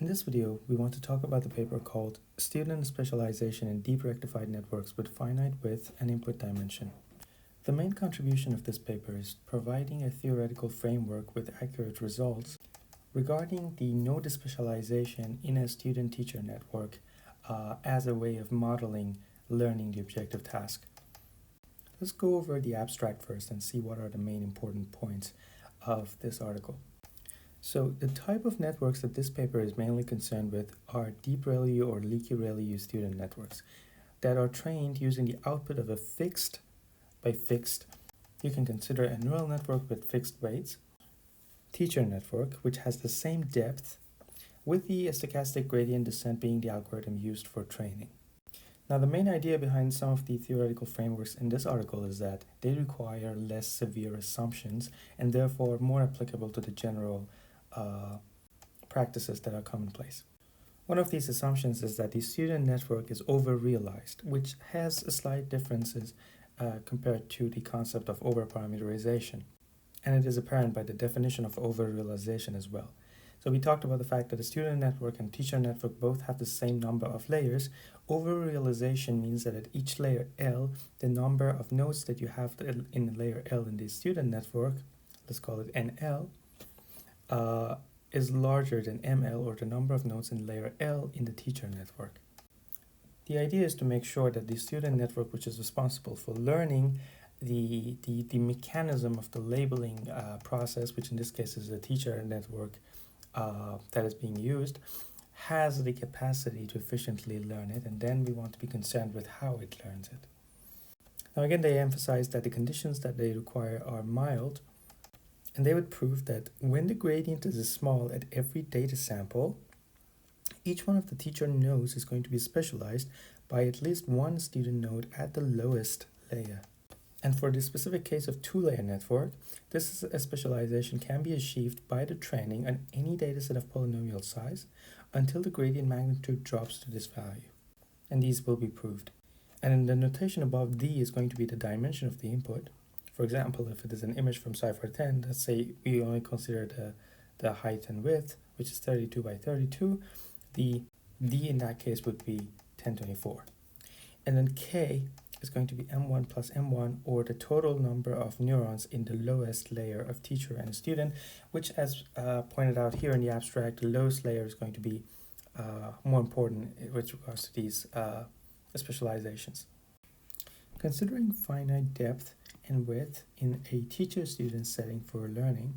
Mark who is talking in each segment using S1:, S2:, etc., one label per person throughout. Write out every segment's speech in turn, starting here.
S1: In this video, we want to talk about the paper called Student Specialization in Deep Rectified Networks with Finite Width and Input Dimension. The main contribution of this paper is providing a theoretical framework with accurate results regarding the node specialization in a student-teacher network as a way of modeling learning the objective task. Let's go over the abstract first and see what are the main important points of this article. So the type of networks that this paper is mainly concerned with are deep ReLU or leaky ReLU student networks that are trained using the output of a fixed by fixed. You can consider a neural network with fixed weights, teacher network which has the same depth, with the stochastic gradient descent being the algorithm used for training. Now the main idea behind some of the theoretical frameworks in this article is that they require less severe assumptions and therefore more applicable to the general practices that are commonplace. One of these assumptions is that the student network is over-realized, which has slight differences compared to the concept of over-parameterization. And it is apparent by the definition of over-realization as well. So we talked about the fact that a student network and teacher network both have the same number of layers. Over-realization means that at each layer L, the number of nodes that you have in layer L in the student network, let's call it NL, is larger than ML, or the number of nodes in layer L in the teacher network. The idea is to make sure that the student network, which is responsible for learning the mechanism of the labeling process, which in this case is the teacher network that is being used, has the capacity to efficiently learn it, and then we want to be concerned with how it learns it. Now again, they emphasize that the conditions that they require are mild, and they would prove that when the gradient is small at every data sample, each one of the teacher nodes is going to be specialized by at least one student node at the lowest layer. And for the specific case of two-layer network, this specialization can be achieved by the training on any dataset of polynomial size until the gradient magnitude drops to this value. And these will be proved. And in the notation above, D is going to be the dimension of the input. For example, if it is an image from cipher 10, let's say we only consider the height and width, which is 32 by 32, the D in that case would be 1024. And then K is going to be M1 plus M1, or the total number of neurons in the lowest layer of teacher and student, which, as pointed out here in the abstract, the lowest layer is going to be more important with regards to these specializations. Considering finite depth and width in a teacher-student setting for learning,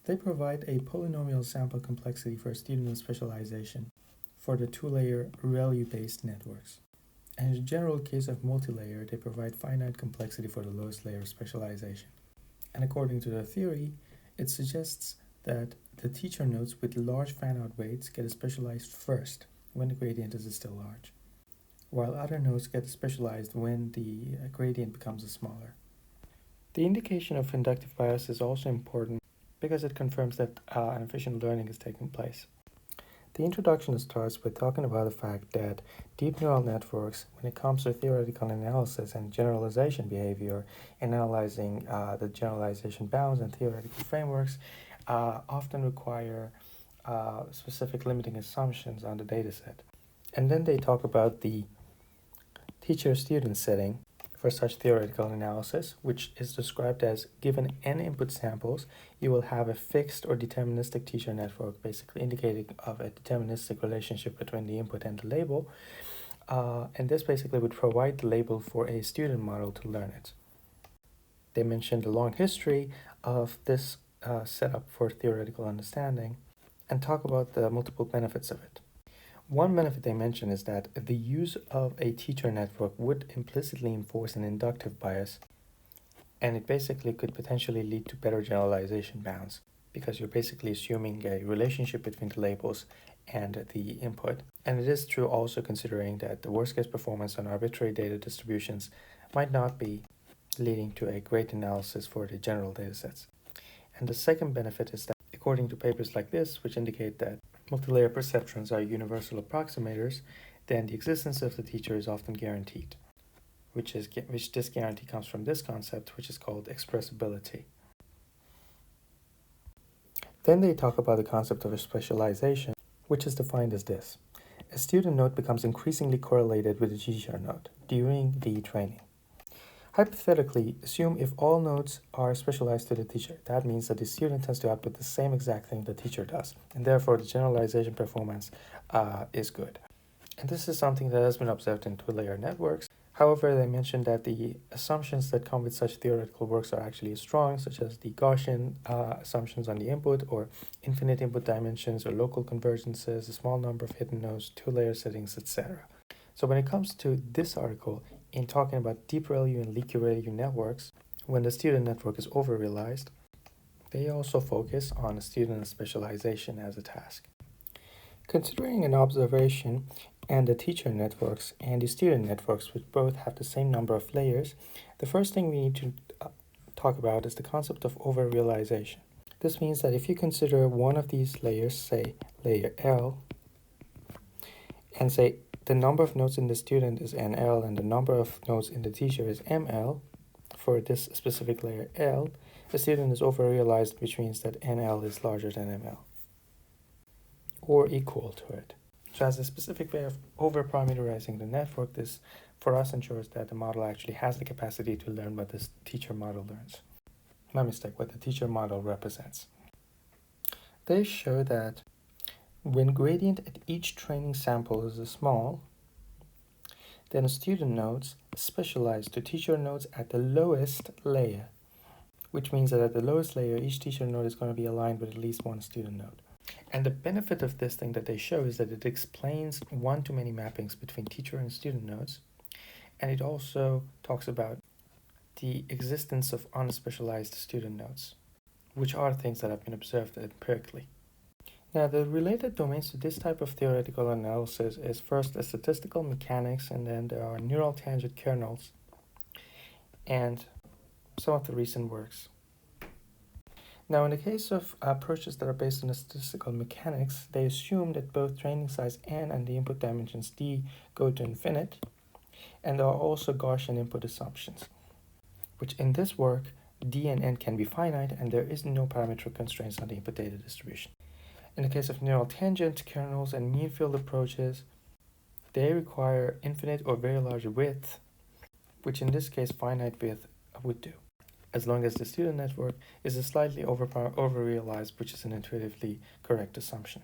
S1: they provide a polynomial sample complexity for student specialization for the two-layer ReLU-based networks. And in the general case of multi-layer, they provide finite complexity for the lowest layer of specialization. And according to their theory, it suggests that the teacher nodes with large fan-out weights get specialized first when the gradient is still large, while other nodes get specialized when the gradient becomes smaller. The indication of inductive bias is also important because it confirms that an efficient learning is taking place. The introduction starts with talking about the fact that deep neural networks, when it comes to theoretical analysis and generalization behavior, and analyzing the generalization bounds and theoretical frameworks, often require specific limiting assumptions on the dataset. And then they talk about the teacher-student setting for such theoretical analysis, which is described as, given n input samples, you will have a fixed or deterministic teacher network, basically indicating of a deterministic relationship between the input and the label. And this basically would provide the label for a student model to learn it. They mentioned a long history of this setup for theoretical understanding and talk about the multiple benefits of it. One benefit they mention is that the use of a teacher network would implicitly enforce an inductive bias, and it basically could potentially lead to better generalization bounds, because you're basically assuming a relationship between the labels and the input. And it is true also considering that the worst-case performance on arbitrary data distributions might not be leading to a great analysis for the general datasets. And the second benefit is that, according to papers like this, which indicate that multilayer perceptrons are universal approximators, then the existence of the teacher is often guaranteed, which this guarantee comes from this concept, which is called expressibility. Then they talk about the concept of specialization, which is defined as this. A student node becomes increasingly correlated with a teacher node during the training. Hypothetically, assume if all nodes are specialized to the teacher. That means that the student tends to output the same exact thing the teacher does, and therefore the generalization performance is good. And this is something that has been observed in two-layer networks. However, they mentioned that the assumptions that come with such theoretical works are actually strong, such as the Gaussian assumptions on the input, or infinite input dimensions, or local convergences, a small number of hidden nodes, two-layer settings, etc. So when it comes to this article, in talking about deep ReLU and leaky ReLU networks, when the student network is over-realized, they also focus on student specialization as a task. Considering an observation and the teacher networks and the student networks, which both have the same number of layers, the first thing we need to talk about is the concept of over-realization. This means that if you consider one of these layers, say layer L, and say the number of nodes in the student is NL and the number of nodes in the teacher is ML, for this specific layer L, the student is over-realized, which means that NL is larger than ML, or equal to it. So as a specific way of over-parameterizing the network, this for us ensures that the model actually has the capacity to learn what this teacher model learns. My mistake, what the teacher model represents. They show that when gradient at each training sample is small, then student nodes specialize to teacher nodes at the lowest layer, which means that at the lowest layer, each teacher node is going to be aligned with at least one student node. And the benefit of this thing that they show is that it explains one-to-many mappings between teacher and student nodes, and it also talks about the existence of unspecialized student nodes, which are things that have been observed empirically. Now, the related domains to this type of theoretical analysis is first a statistical mechanics, and then there are neural tangent kernels, and some of the recent works. Now, in the case of approaches that are based on statistical mechanics, they assume that both training size n and the input dimensions d go to infinite, and there are also Gaussian input assumptions, which in this work, d and n can be finite, and there is no parametric constraints on the input data distribution. In the case of neural tangent kernels and mean field approaches, they require infinite or very large width, which in this case finite width would do, as long as the student network is a slightly over-realized, which is an intuitively correct assumption.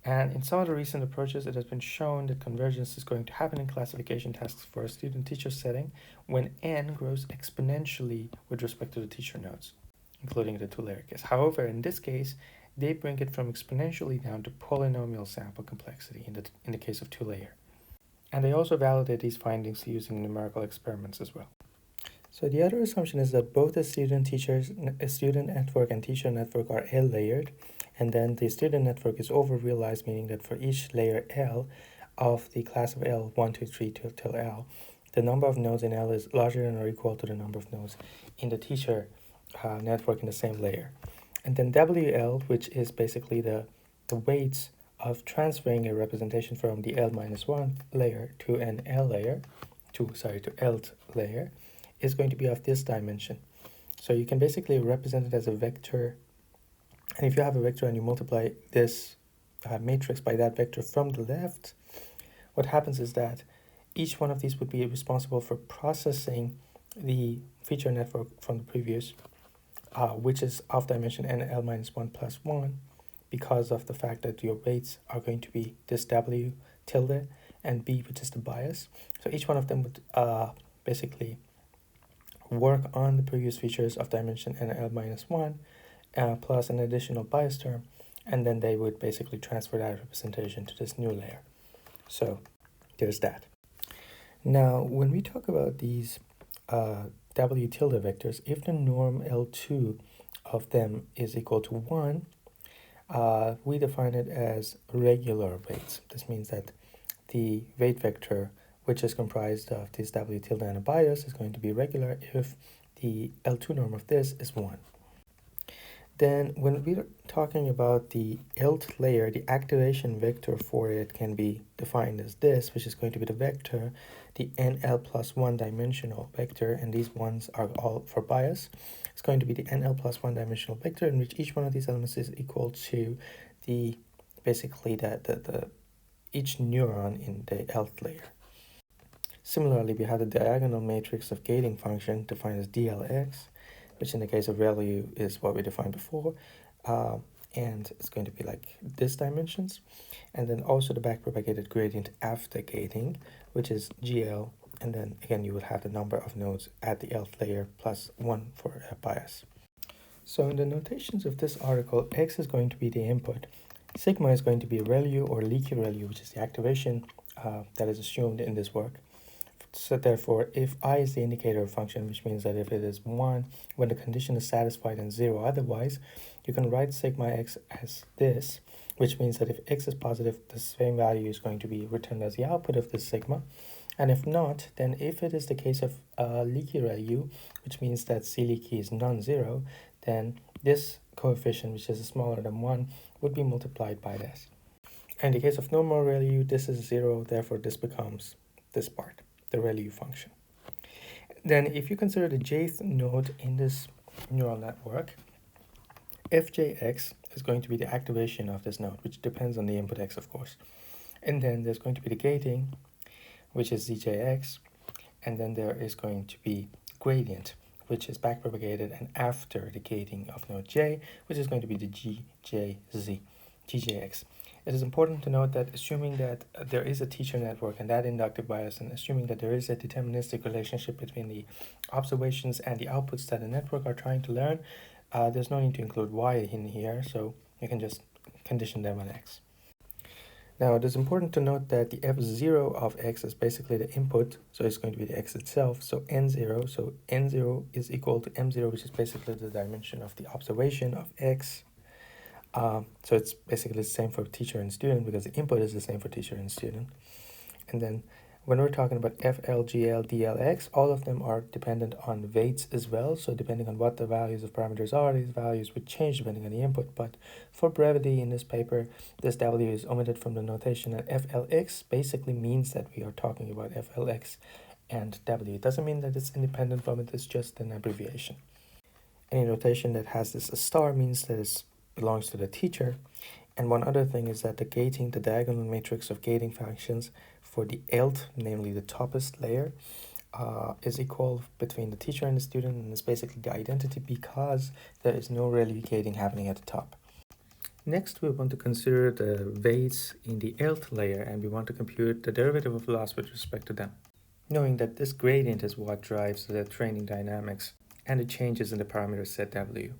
S1: And in some of the recent approaches, it has been shown that convergence is going to happen in classification tasks for a student-teacher setting when n grows exponentially with respect to the teacher nodes, including the two-layer case. However, in this case, they bring it from exponentially down to polynomial sample complexity in the case of two-layer. And they also validate these findings using numerical experiments as well. So the other assumption is that both the student network and teacher network are L-layered, and then the student network is over-realized, meaning that for each layer L of the class of L, 1, 2, 3 till L, the number of nodes in L is larger than or equal to the number of nodes in the teacher network in the same layer. And then WL, which is basically the weights of transferring a representation from the L-1 layer to an L layer, to Lth layer, is going to be of this dimension. So you can basically represent it as a vector, and if you have a vector and you multiply this matrix by that vector from the left, what happens is that each one of these would be responsible for processing the feature network from the previous, which is of dimension nl-1 plus 1, because of the fact that your weights are going to be this w tilde and b, which is the bias. So each one of them would basically work on the previous features of dimension nl-1 plus an additional bias term, and then they would basically transfer that representation to this new layer. So there's that. Now, when we talk about these w tilde vectors, if the norm L2 of them is equal to 1, we define it as regular weights. This means that the weight vector, which is comprised of this w tilde and a bias, is going to be regular if the L2 norm of this is 1. Then when we're talking about the Lth layer, the activation vector for it can be defined as this, which is going to be the vector, the NL plus 1 dimensional vector, and these ones are all for bias. It's going to be the NL plus 1 dimensional vector in which each one of these elements is equal to the basically each neuron in the Lth layer. Similarly, we have the diagonal matrix of gating function defined as DLX, which in the case of ReLU is what we defined before, and it's going to be like this dimensions. And then also the backpropagated gradient after gating, which is GL, and then again you will have the number of nodes at the Lth layer plus 1 for a bias. So in the notations of this article, X is going to be the input, sigma is going to be ReLU or leaky ReLU, which is the activation that is assumed in this work. So therefore, if I is the indicator of function, which means that if it is 1 when the condition is satisfied and 0 otherwise, you can write sigma x as this, which means that if x is positive, the same value is going to be returned as the output of this sigma. And if not, then if it is the case of leaky ReLU, which means that C leaky is non-zero, then this coefficient, which is smaller than 1, would be multiplied by this. And in the case of normal ReLU, this is 0, therefore this becomes this part, the ReLU function. Then if you consider the jth node in this neural network, fjx is going to be the activation of this node, which depends on the input x, of course. And then there's going to be the gating, which is zjx, and then there is going to be gradient, which is backpropagated and after the gating of node j, which is going to be the gjx. It is important to note that assuming that there is a teacher network and that inductive bias, and assuming that there is a deterministic relationship between the observations and the outputs that the network are trying to learn, there's no need to include y in here, so you can just condition them on x. Now, it is important to note that the f0 of x is basically the input, so it's going to be the x itself, so n0, so n0 is equal to m0, which is basically the dimension of the observation of x. So it's basically the same for teacher and student because the input is the same for teacher and student. And then when we're talking about FL, GL, DLX, all of them are dependent on weights as well. So depending on what the values of parameters are, these values would change depending on the input. But for brevity in this paper, this W is omitted from the notation, and FLX basically means that we are talking about FLX and W. It doesn't mean that it's independent from it, it's just an abbreviation. Any notation that has this a star means that it belongs to the teacher. And one other thing is that the gating, the diagonal matrix of gating functions for the Lth, namely the toppest layer, is equal between the teacher and the student, and is basically the identity because there is no ReLU gating happening at the top. Next, we want to consider the weights in the Lth layer, and we want to compute the derivative of loss with respect to them, knowing that this gradient is what drives the training dynamics and the changes in the parameter set W.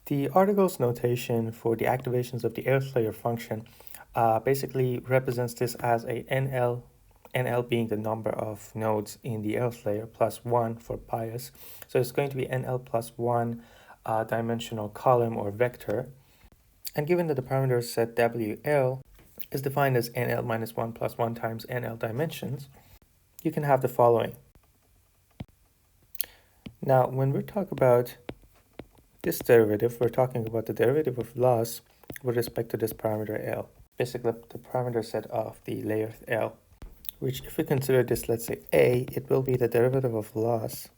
S1: The article's notation for the activations of the Lth layer function basically represents this as a NL being the number of nodes in the Lth layer plus 1 for bias. So it's going to be NL plus 1 dimensional column or vector. And given that the parameter set WL is defined as NL minus 1 plus 1 times NL dimensions, you can have the following. Now, when we talk about this derivative, we're talking about the derivative of loss with respect to this parameter L. Basically, the parameter set of the layer L, which if we consider this, let's say A, it will be the derivative of loss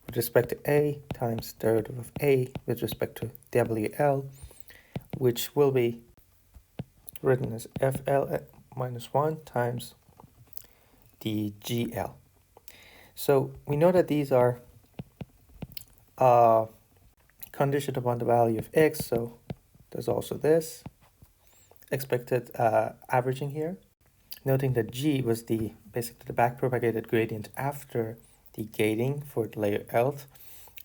S1: with respect to A times derivative of A with respect to WL, which will be written as FL minus 1 times the GL. So we know that these are conditioned upon the value of x, so there's also this expected averaging here, noting that G was basically the backpropagated gradient after the gating for the layer Lth,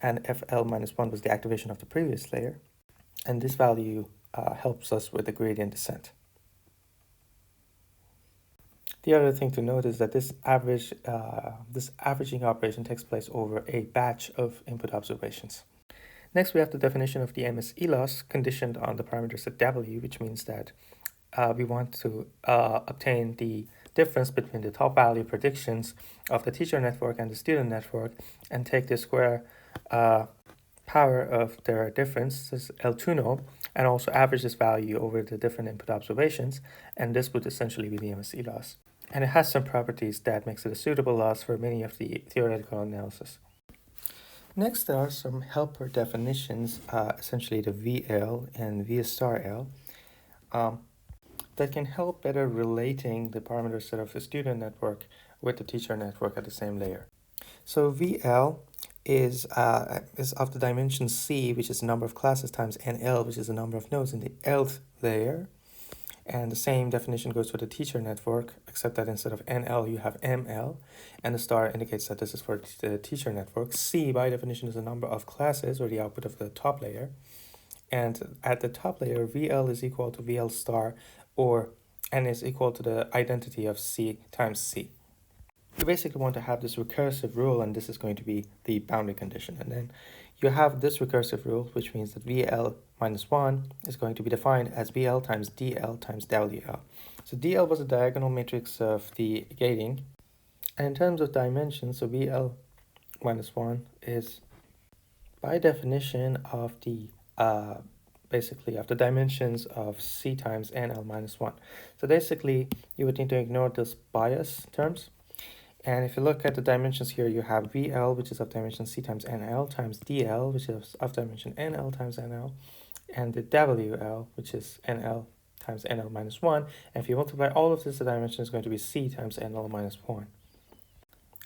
S1: and FL minus 1 was the activation of the previous layer, and this value helps us with the gradient descent. The other thing to note is that this averaging operation takes place over a batch of input observations. Next, we have the definition of the MSE loss conditioned on the parameter set W, which means that we want to obtain the difference between the top value predictions of the teacher network and the student network and take the square power of their difference, this L2 and also average this value over the different input observations, and this would essentially be the MSE loss. And it has some properties that makes it a suitable loss for many of the theoretical analysis. Next, there are some helper definitions, essentially the VL and V star L, that can help better relating the parameter set of a student network with the teacher network at the same layer. So VL is of the dimension C, which is the number of classes, times NL, which is the number of nodes in the Lth layer. And the same definition goes for the teacher network, except that instead of NL, you have ML. And the star indicates that this is for the teacher network. C, by definition, is the number of classes, or the output of the top layer. And at the top layer, VL is equal to VL star, or N is equal to the identity of C times C. You basically want to have this recursive rule, and this is going to be the boundary condition. And then you have this recursive rule, which means that VL minus 1 is going to be defined as VL times DL times WL. So DL was a diagonal matrix of the gating. And in terms of dimensions, so VL minus 1 is by definition of the basically of the dimensions of C times NL minus 1. So basically, you would need to ignore those bias terms. And if you look at the dimensions here, you have VL, which is of dimension C times NL, times DL, which is of dimension NL times NL, and the WL, which is NL times NL minus 1. And if you multiply all of this, the dimension is going to be C times NL minus 1.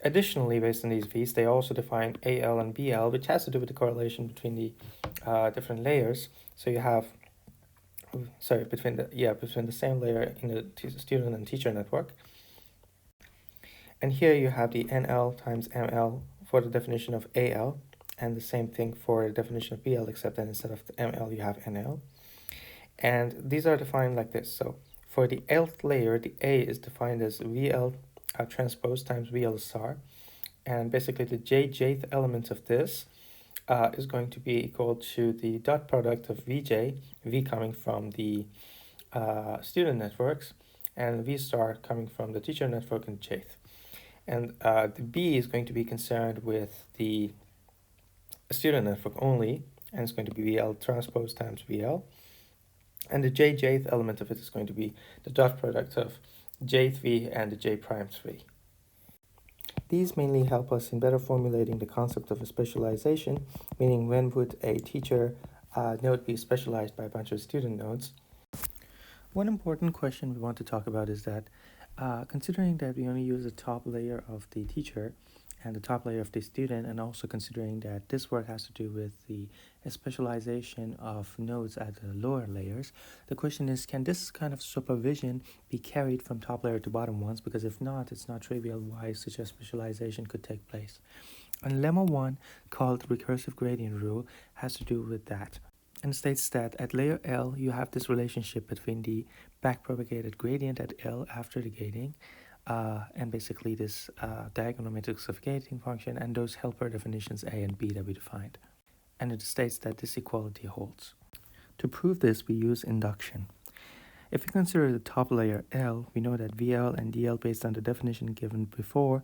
S1: Additionally, based on these V's, they also define AL and BL, which has to do with the correlation between the different layers. So you have, between the same layer in the student and teacher network. And here you have the NL times ML for the definition of AL, and the same thing for the definition of BL, except that instead of the ML, you have NL. And these are defined like this. So for the Lth layer, the A is defined as VL transpose times VL star. And basically the jth element of this is going to be equal to the dot product of VJ, V coming from the student networks, and V star coming from the teacher network and jth. And the B is going to be concerned with the student network only, and it's going to be VL transpose times VL. And the jth element of it is going to be the dot product of jth V and the j primes V. These mainly help us in better formulating the concept of a specialization, meaning when would a teacher node be specialized by a bunch of student nodes. One important question we want to talk about is that considering that we only use the top layer of the teacher and the top layer of the student, and also considering that this work has to do with the specialization of nodes at the lower layers, the question is, can this kind of supervision be carried from top layer to bottom ones? Because if not, it's not trivial why such a specialization could take place. And lemma 1, called recursive gradient rule, has to do with that, and states that at layer L, you have this relationship between the backpropagated gradient at L after the gating, and basically this diagonal matrix of gating function and those helper definitions A and B that we defined. And it states that this equality holds. To prove this, we use induction. If we consider the top layer L, we know that VL and DL, based on the definition given before,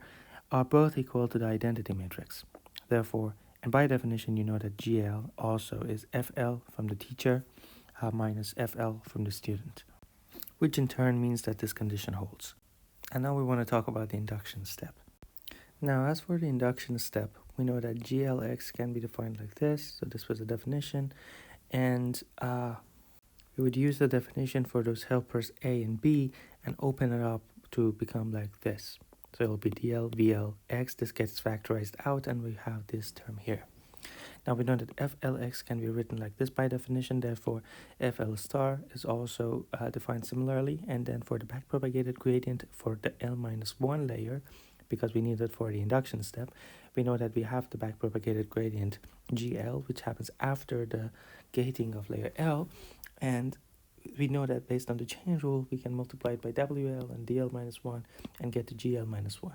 S1: are both equal to the identity matrix. Therefore, and by definition, you know that GL also is FL from the teacher minus FL from the student, which in turn means that this condition holds. And now we want to talk about the induction step. Now, as for the induction step, we know that GLX can be defined like this. So this was the definition. And we would use the definition for those helpers A and B and open it up to become like this. So it'll be DL, VL, X. This gets factorized out, and we have this term here. Now we know that FLX can be written like this by definition. Therefore, FL star is also defined similarly. And then for the backpropagated gradient for the L-1 layer, because we need it for the induction step, we know that we have the backpropagated gradient GL, which happens after the gating of layer L. And we know that based on the chain rule, we can multiply it by WL and DL-1 and get to GL-1.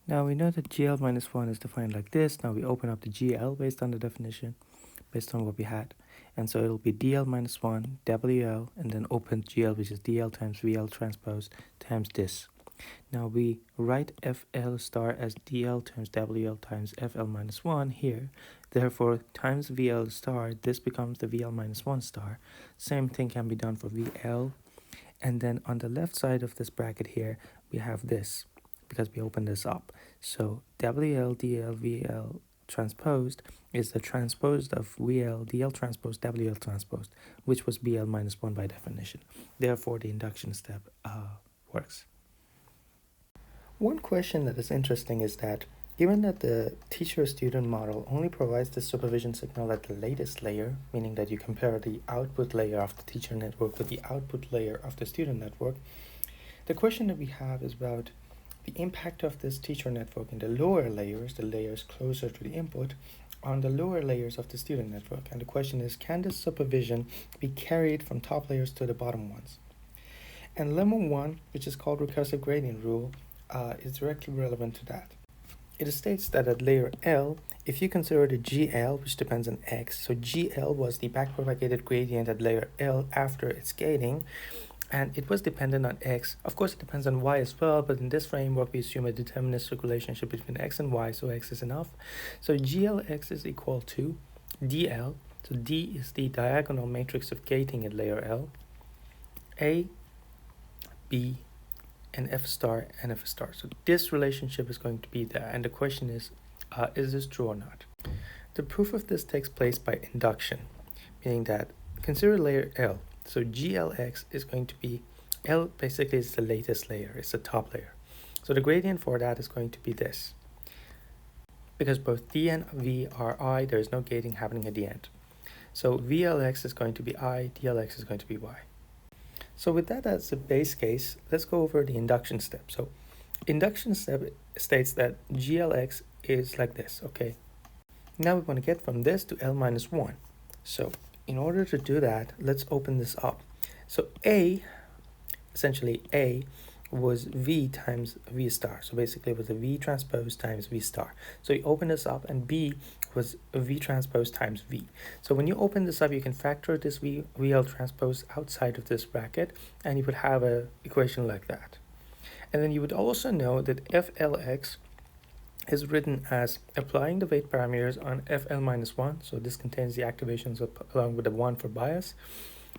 S1: Now we know that GL-1 is defined like this. Now we open up the GL based on the definition, based on what we had. And so it'll be DL-1, WL, and then open GL, which is DL times VL transpose times this. Now we write FL star as DL times WL times FL-1 here. Therefore, times VL star, this becomes the VL-1 star. Same thing can be done for VL. And then on the left side of this bracket here, we have this, because we open this up. So WL, DL, VL transposed is the transposed of VL, DL transposed, WL transposed, which was BL minus 1 by definition. Therefore, the induction step works. One question that is interesting is that given that the teacher-student model only provides the supervision signal at the latest layer, meaning that you compare the output layer of the teacher network with the output layer of the student network, the question that we have is about the impact of this teacher network in the lower layers, the layers closer to the input, on the lower layers of the student network. And the question is, can this supervision be carried from top layers to the bottom ones? And lemma 1, which is called recursive gradient rule, is directly relevant to that. It states that at layer L, if you consider the GL, which depends on X, so GL was the backpropagated gradient at layer L after its gating, and it was dependent on X. Of course, it depends on Y as well, but in this framework, we assume a deterministic relationship between X and Y, so X is enough. So GLX is equal to DL, so D is the diagonal matrix of gating at layer L, A, B, and F star and F star. So this relationship is going to be there, and the question is this true or not? The proof of this takes place by induction, meaning that consider layer L. So GLX is going to be, L basically is the latest layer, it's the top layer. So the gradient for that is going to be this. Because both D and V are I, there is no gating happening at the end. So VLX is going to be I, DLX is going to be Y. So with that as a base case, let's go over the induction step. So induction step states that GLX is like this, okay? Now we want to get from this to L minus 1. So in order to do that, let's open this up. So A, essentially A, was V times V star. So basically it was a V transpose times V star. So you open this up, and B was a V transpose times V. So when you open this up, you can factor this VL transpose outside of this bracket, and you would have an equation like that. And then you would also know that FLX is written as applying the weight parameters on FL minus 1. So this contains the activations along with the 1 for bias.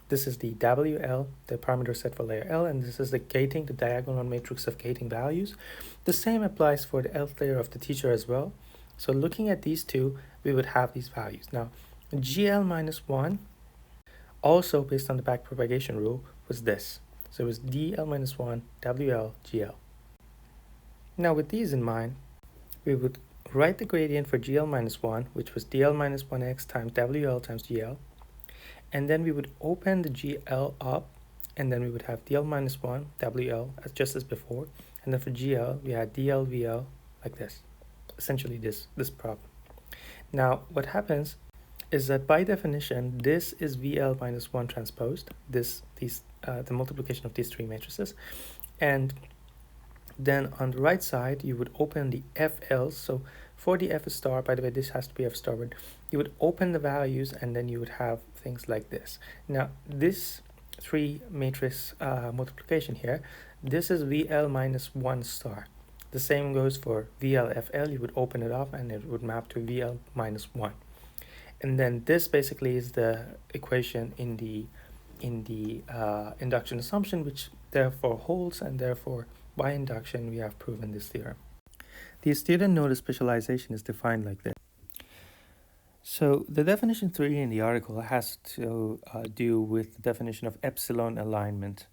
S1: This is the WL, the parameter set for layer L, and this is the gating, the diagonal matrix of gating values. The same applies for the Lth layer of the teacher as well. So looking at these two, we would have these values. Now, GL minus 1, also based on the backpropagation rule, was this. So it was DL minus 1, WL, GL. Now with these in mind, we would write the gradient for GL minus 1, which was DL minus 1x times WL times GL. And then we would open the GL up, and then we would have DL minus 1, WL, just as before. And then for GL, we had DL, VL, like this. Essentially this problem. Now, what happens is that by definition, this is VL minus 1 transposed, the multiplication of these three matrices. And then on the right side, you would open the FL. So for the F star, by the way, this has to be F star, but you would open the values, and then you would have things like this. Now, this three matrix multiplication here, this is VL minus 1 star. The same goes for VLFL. You would open it up, and it would map to VL minus 1. And then this basically is the equation in the induction assumption, which therefore holds, and therefore by induction we have proven this theorem. The student node specialization is defined like this. So the definition 3 in the article has to do with the definition of epsilon alignment.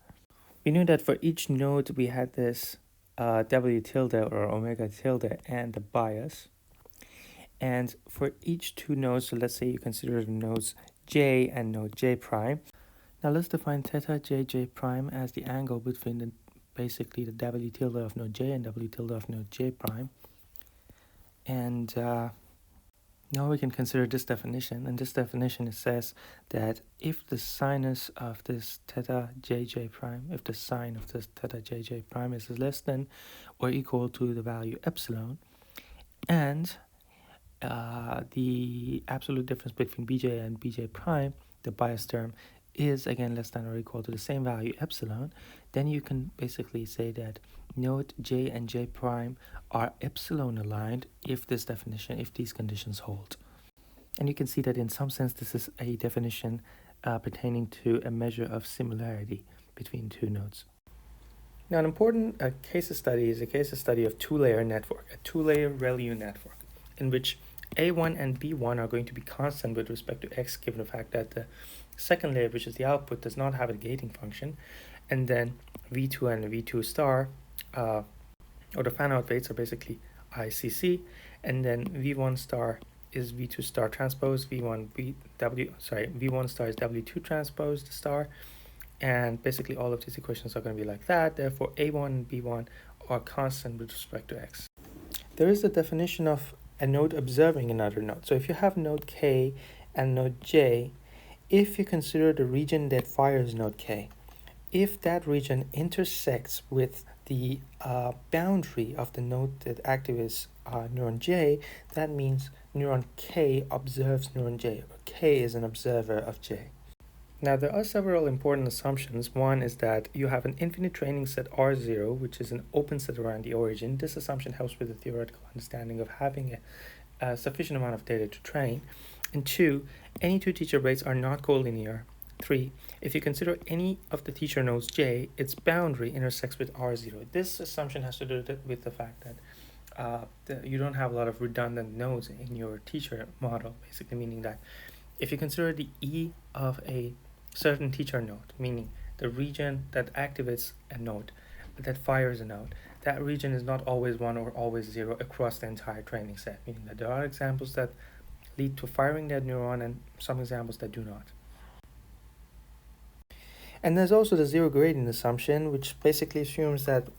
S1: We knew that for each node we had this W tilde or omega tilde and the bias. And for each two nodes, so let's say you consider the nodes J and node J prime. Now let's define theta J prime as the angle between basically the W tilde of node J and W tilde of node J prime. And now we can consider this definition. And this definition, it says that if the sinus of this theta J prime, if the sine of this theta J prime is less than or equal to the value epsilon, and the absolute difference between Bj and Bj prime, the bias term, is again less than or equal to the same value epsilon, then you can basically say that node J and J prime are epsilon aligned if these conditions hold. And you can see that in some sense this is a definition pertaining to a measure of similarity between two nodes. Now an important case study is a case study of two-layer network, a two-layer ReLU network, in which A1 and B1 are going to be constant with respect to x, given the fact that the second layer, which is the output, does not have a gating function. And then V2 and V2 star, or the fan-out weights, are basically ICC. And then V1 star is V2 star transpose, V1 star is W2 transpose star. And basically all of these equations are going to be like that. Therefore, A1 and B1 are constant with respect to x. There is a definition of a node observing another node. So if you have node K and node J, if you consider the region that fires node K, if that region intersects with the boundary of the node that activates neuron J, that means neuron K observes neuron J, or K is an observer of J. Now, there are several important assumptions. One is that you have an infinite training set R0, which is an open set around the origin. This assumption helps with the theoretical understanding of having a sufficient amount of data to train. And 2, any two teacher weights are not collinear. 3, if you consider any of the teacher nodes J, its boundary intersects with R0. This assumption has to do with the fact that you don't have a lot of redundant nodes in your teacher model, basically meaning that if you consider the E of a certain teacher node, meaning the region that activates a node, that fires a node, that region is not always 1 or always 0 across the entire training set, meaning that there are examples that lead to firing that neuron and some examples that do not. And there's also the zero gradient assumption, which basically assumes that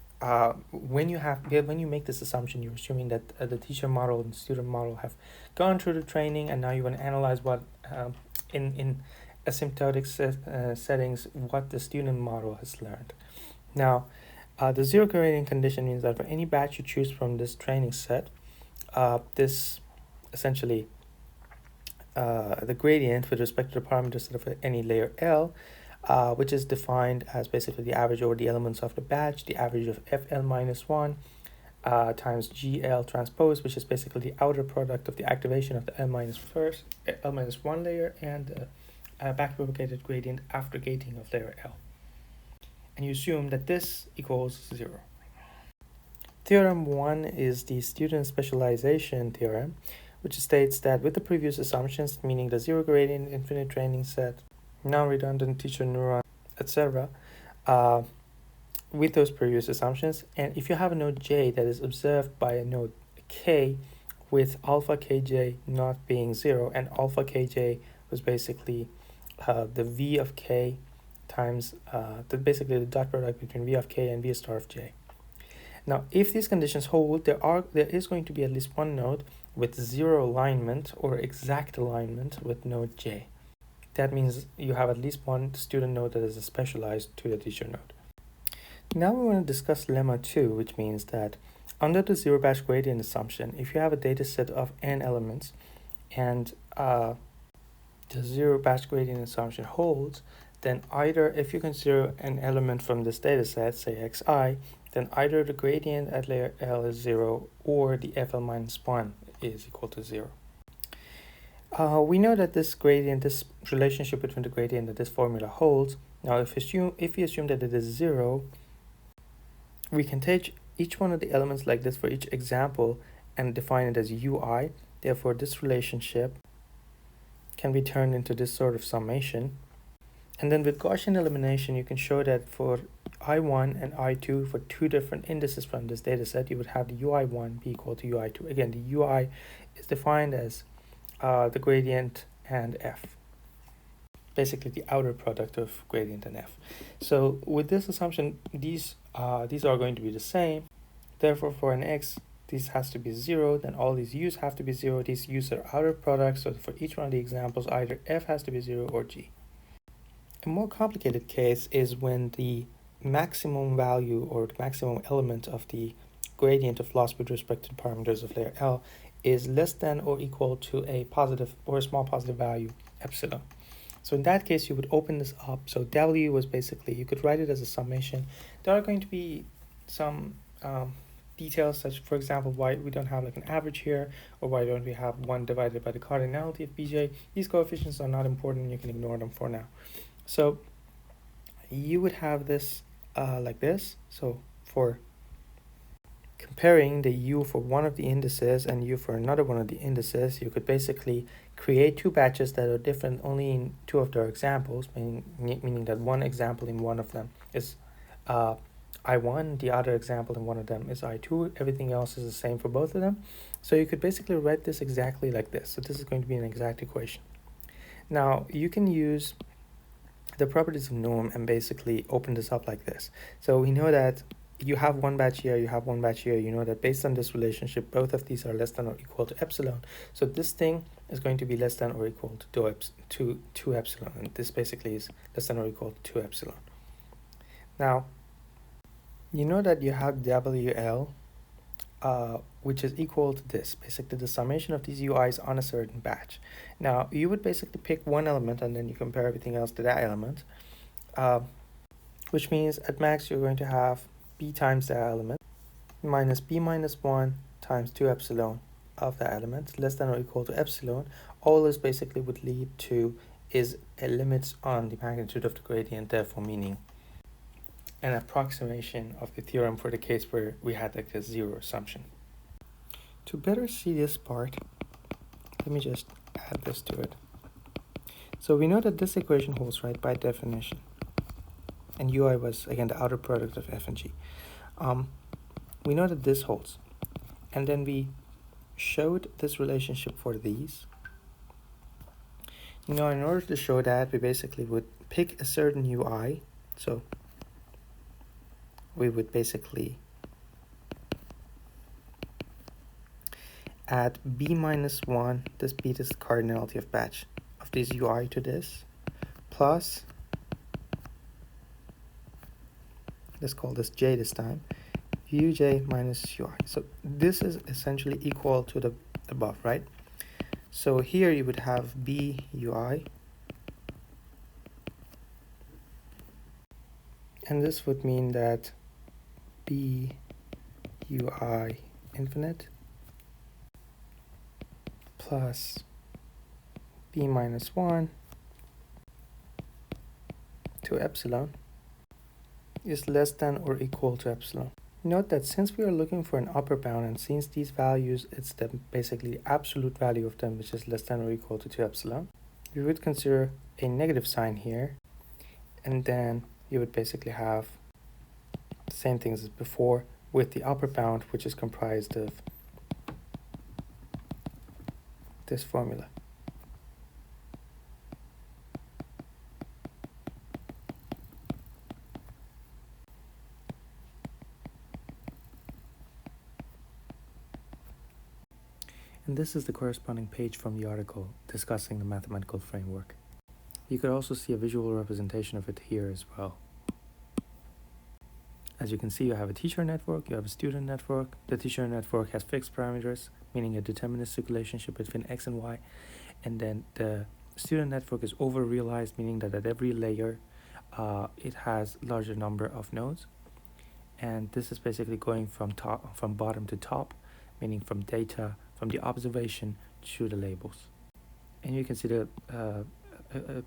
S1: when you make this assumption, you're assuming that the teacher model and student model have gone through the training, and now you want to analyze what in asymptotic settings what the student model has learned. Now, the zero gradient condition means that for any batch you choose from this training set, this essentially the gradient with respect to the parameter set of any layer L, which is defined as basically the average over the elements of the batch, the average of FL minus 1 times GL transpose, which is basically the outer product of the activation of the L minus 1 layer and the backpropagated gradient after gating of layer L. And you assume that this equals 0. Theorem 1 is the student specialization theorem, which states that with the previous assumptions, meaning the zero gradient, infinite training set, non-redundant teacher neuron, etc., with those previous assumptions, and if you have a node J that is observed by a node K with alpha Kj not being 0, and alpha Kj was basically the V of K times basically the dot product between V of K and V star of J. Now, if these conditions hold, there is going to be at least one node with 0 alignment or exact alignment with node J. That means you have at least one student node that is specialized to the teacher node. Now we want to discuss lemma 2, which means that under the zero batch gradient assumption, if you have a data set of n elements and the zero batch gradient assumption holds, then either if you consider an element from this data set, say xi, then either the gradient at layer L is 0 or the FL minus 1 is equal to 0. We know that this relationship between the gradient that this formula holds. Now, if we assume that it is 0, we can take each one of the elements like this for each example and define it as ui. Therefore, this relationship can be turned into this sort of summation. And then with Gaussian elimination, you can show that for I1 and I2, for two different indices from this data set, you would have the ui1 be equal to ui2. Again, the ui is defined as the gradient and f, basically the outer product of gradient and f. So with this assumption, these are going to be the same. Therefore, for an x, this has to be 0, then all these u's have to be 0. These u's are outer products, so for each one of the examples, either f has to be 0 or g. A more complicated case is when the maximum value or the maximum element of the gradient of loss with respect to the parameters of layer L is less than or equal to a positive or a small positive value, epsilon. So in that case, you would open this up. So W was basically, you could write it as a summation. There are going to be some details, such, for example, why we don't have like an average here, or why don't we have 1 divided by the cardinality of Bj. These coefficients are not important. You can ignore them for now. So you would have this like this. So for comparing the u for one of the indices and u for another one of the indices, you could basically create two batches that are different only in two of their examples, meaning that one example in one of them is I1, the other example in one of them is I2, everything else is the same for both of them. So you could basically write this exactly like this. So this is going to be an exact equation. Now you can use the properties of norm and basically open this up like this. So we know that you have one batch here, you have one batch here. You know that based on this relationship, both of these are less than or equal to epsilon. So this thing is going to be less than or equal to 2 epsilon. And this basically is less than or equal to 2 epsilon. Now, you know that you have WL, which is equal to this, basically the summation of these UIs on a certain batch. Now, you would basically pick one element and then you compare everything else to that element, which means at max you're going to have b times that element minus b minus 1 times 2 epsilon of that element, less than or equal to epsilon. All this basically would lead to is a limit on the magnitude of the gradient, therefore meaning an approximation of the theorem for the case where we had like a zero assumption. To better see this part, let me just add this to it. So we know that this equation holds, right, by definition. And UI was, again, the outer product of f and g. We know that this holds. And then we showed this relationship for these. You know, in order to show that, we basically would pick a certain UI. So we would basically add b minus 1, this b is the cardinality of batch of this UI to this, plus, let's call this j this time, uj minus ui. So this is essentially equal to the above, right? So here you would have b ui, and this would mean that b ui infinite plus b minus 1 to epsilon is less than or equal to epsilon. Note that since we are looking for an upper bound and since these values, it's the basically absolute value of them, which is less than or equal to 2 epsilon, we would consider a negative sign here, and then you would basically have the same things as before with the upper bound, which is comprised of this formula. And this is the corresponding page from the article discussing the mathematical framework. You could also see a visual representation of it here as well. As you can see, you have a teacher network, you have a student network. The teacher network has fixed parameters, meaning a deterministic relationship between x and y. And then the student network is over-realized, meaning that at every layer, it has larger number of nodes. And this is basically going from bottom to top, meaning from data, from the observation to the labels. And you can see a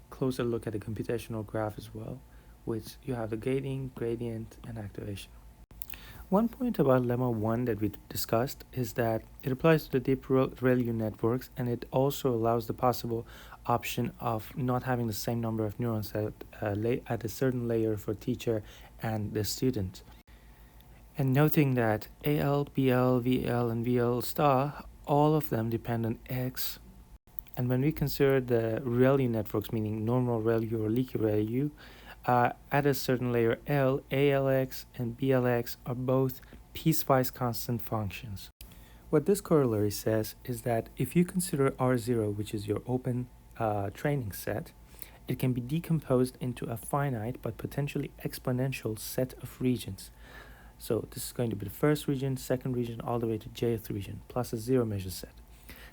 S1: closer look at the computational graph as well, which you have the gating, gradient, and activation. One point about lemma 1 that we discussed is that it applies to the deep ReLU networks, and it also allows the possible option of not having the same number of neurons at a certain layer for teacher and the student. And noting that AL, BL, VL, and VL star, all of them depend on X. And when we consider the ReLU networks, meaning normal ReLU or leaky ReLU, at a certain layer L, ALX and BLX are both piecewise constant functions. What this corollary says is that if you consider R0, which is your open training set, it can be decomposed into a finite but potentially exponential set of regions. So this is going to be the first region, second region, all the way to jth region, plus a zero measure set.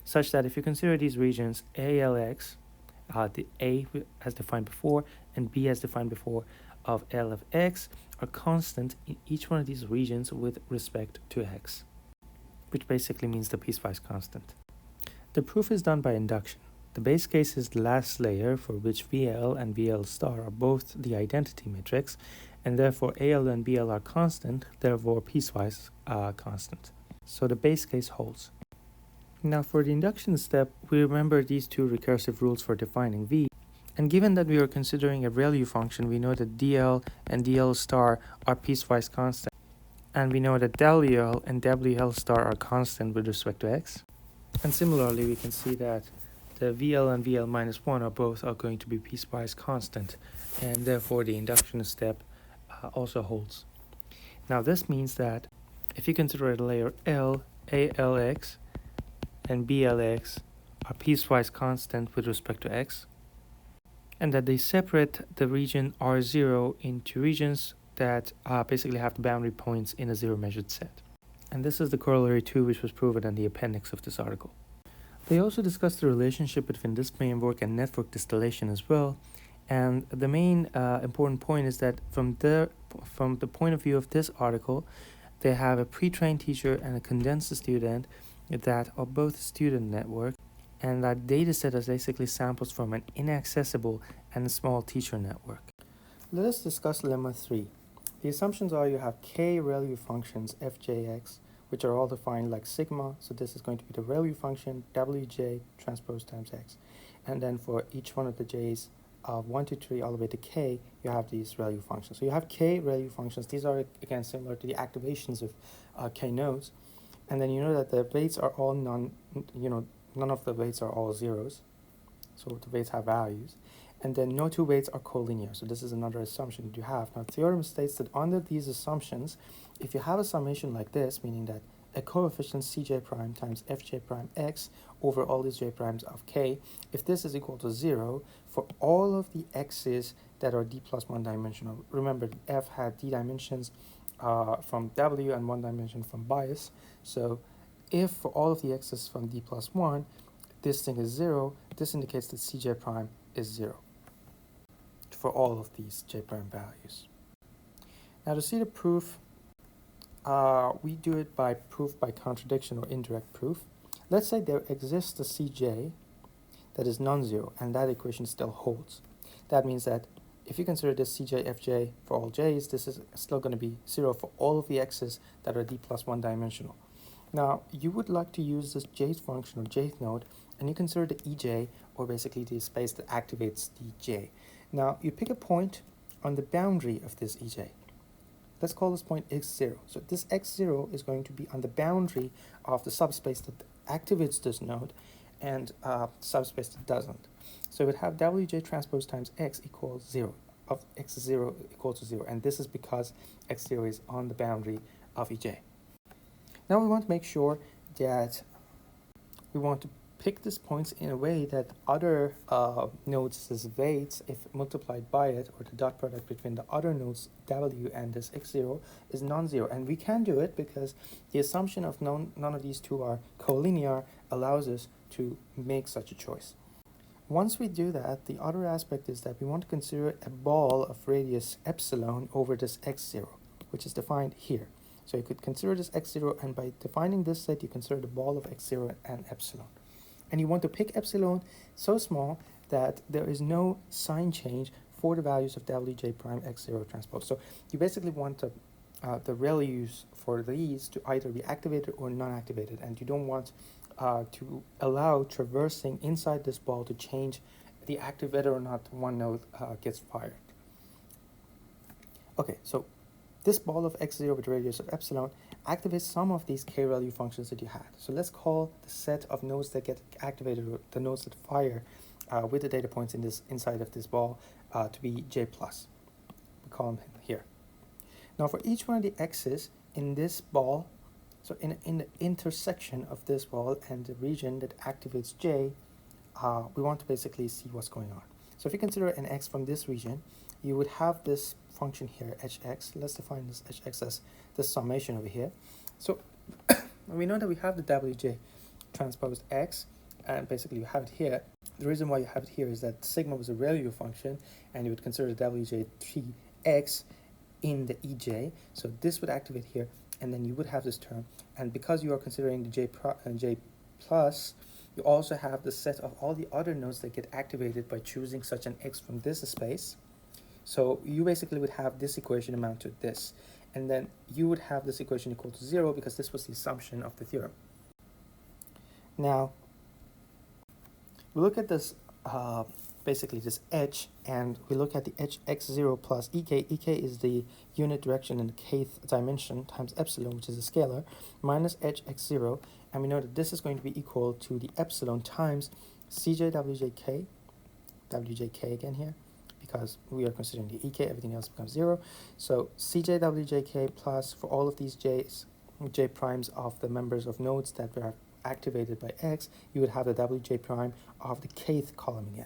S1: Such that if you consider these regions, ALX, the A as defined before, and B as defined before, of L of X are constant in each one of these regions with respect to X, which basically means the piecewise constant. The proof is done by induction. The base case is the last layer for which VL and VL star are both the identity matrix, and therefore AL and BL are constant, therefore piecewise constant. So the base case holds. Now for the induction step, we remember these two recursive rules for defining V, and given that we are considering a ReLU function, we know that DL and DL star are piecewise constant, and we know that WL and WL star are constant with respect to x. And similarly, we can see that the VL and VL minus 1 are going to be piecewise constant, and therefore the induction step also holds. Now this means that if you consider the layer L, ALX and BLX are piecewise constant with respect to x, and that they separate the region R0 into regions that basically have the boundary points in a zero-measured set. And this is the corollary 2, which was proven in the appendix of this article. They also discussed the relationship between this framework and network distillation as well, and the main important point is that from the point of view of this article, they have a pre-trained teacher and a condensed student that are both student network, and that data set is basically samples from an inaccessible and small teacher network. Let us discuss lemma 3. The assumptions are you have k ReLU functions fjx, which are all defined like sigma, so this is going to be the ReLU function wj transpose times x. And then for each one of the j's, 1 to 3 all the way to k, you have these ReLU functions. So you have k ReLU functions. These are, again, similar to the activations of k nodes. And then you know that the weights are all none of the weights are all zeros. So the weights have values. And then no two weights are collinear. So this is another assumption that you have. Now, theorem states that under these assumptions, if you have a summation like this, meaning that a coefficient cj prime times fj prime x over all these j primes of k, if this is equal to 0 for all of the x's that are d plus 1 dimensional. Remember, f had d dimensions from w and 1 dimension from bias. So if for all of the x's from d plus 1, this thing is 0, this indicates that cj prime is 0 for all of these j prime values. Now to see the proof, we do it by proof by contradiction or indirect proof. Let's say there exists a cj that is non-zero, and that equation still holds. That means that if you consider this cj fj for all j's, this is still going to be 0 for all of the x's that are d plus 1 dimensional. Now, you would like to use this jth function or jth node, and you consider the ej, or basically the space that activates the j. Now, you pick a point on the boundary of this ej. Let's call this point x0. So this x0 is going to be on the boundary of the subspace that activates this node and subspace that doesn't. So it would have wj transpose times x equals 0, of x0 equal to 0, and this is because x0 is on the boundary of ej. Now we want to make sure that we want to pick these points in a way that other nodes' weights, if multiplied by it, or the dot product between the other nodes w and this x0 is non-zero. And we can do it because the assumption of none of these two are collinear allows us to make such a choice. Once we do that, the other aspect is that we want to consider a ball of radius epsilon over this x0, which is defined here. So you could consider this x0, and by defining this set, you consider the ball of x0 and epsilon. And you want to pick epsilon so small that there is no sign change for the values of wj prime x0 transpose. So you basically want the ReLUs for these to either be activated or non-activated, and you don't want to allow traversing inside this ball to change the active whether or not one node gets fired. Okay, so this ball of x0 with radius of epsilon activates some of these k ReLU functions that you had. So let's call the set of nodes that get activated, or the nodes that fire with the data points inside of this ball to be j plus. We call them here. Now for each one of the x's in this ball, so in the intersection of this ball and the region that activates j, we want to basically see what's going on. So if you consider an x from this region, you would have this function here, hx. Let's define this hx as the summation over here. So we know that we have the wj transposed x, and basically you have it here. The reason why you have it here is that sigma was a ReLU function, and you would consider the wj3x in the ej. So this would activate here, and then you would have this term. And because you are considering the j plus, you also have the set of all the other nodes that get activated by choosing such an x from this space. So you basically would have this equation amount to this, and then you would have this equation equal to 0 because this was the assumption of the theorem. Now, we look at this, basically this edge, and we look at the edge x0 plus ek. Ek is the unit direction in the kth dimension times epsilon, which is a scalar, minus edge x0, and we know that this is going to be equal to the epsilon times cj wjk, wjk again here, because we are considering the ek, everything else becomes 0. So cj wjk plus, for all of these j's, j primes of the members of nodes that were activated by x, you would have the wj prime of the kth column again.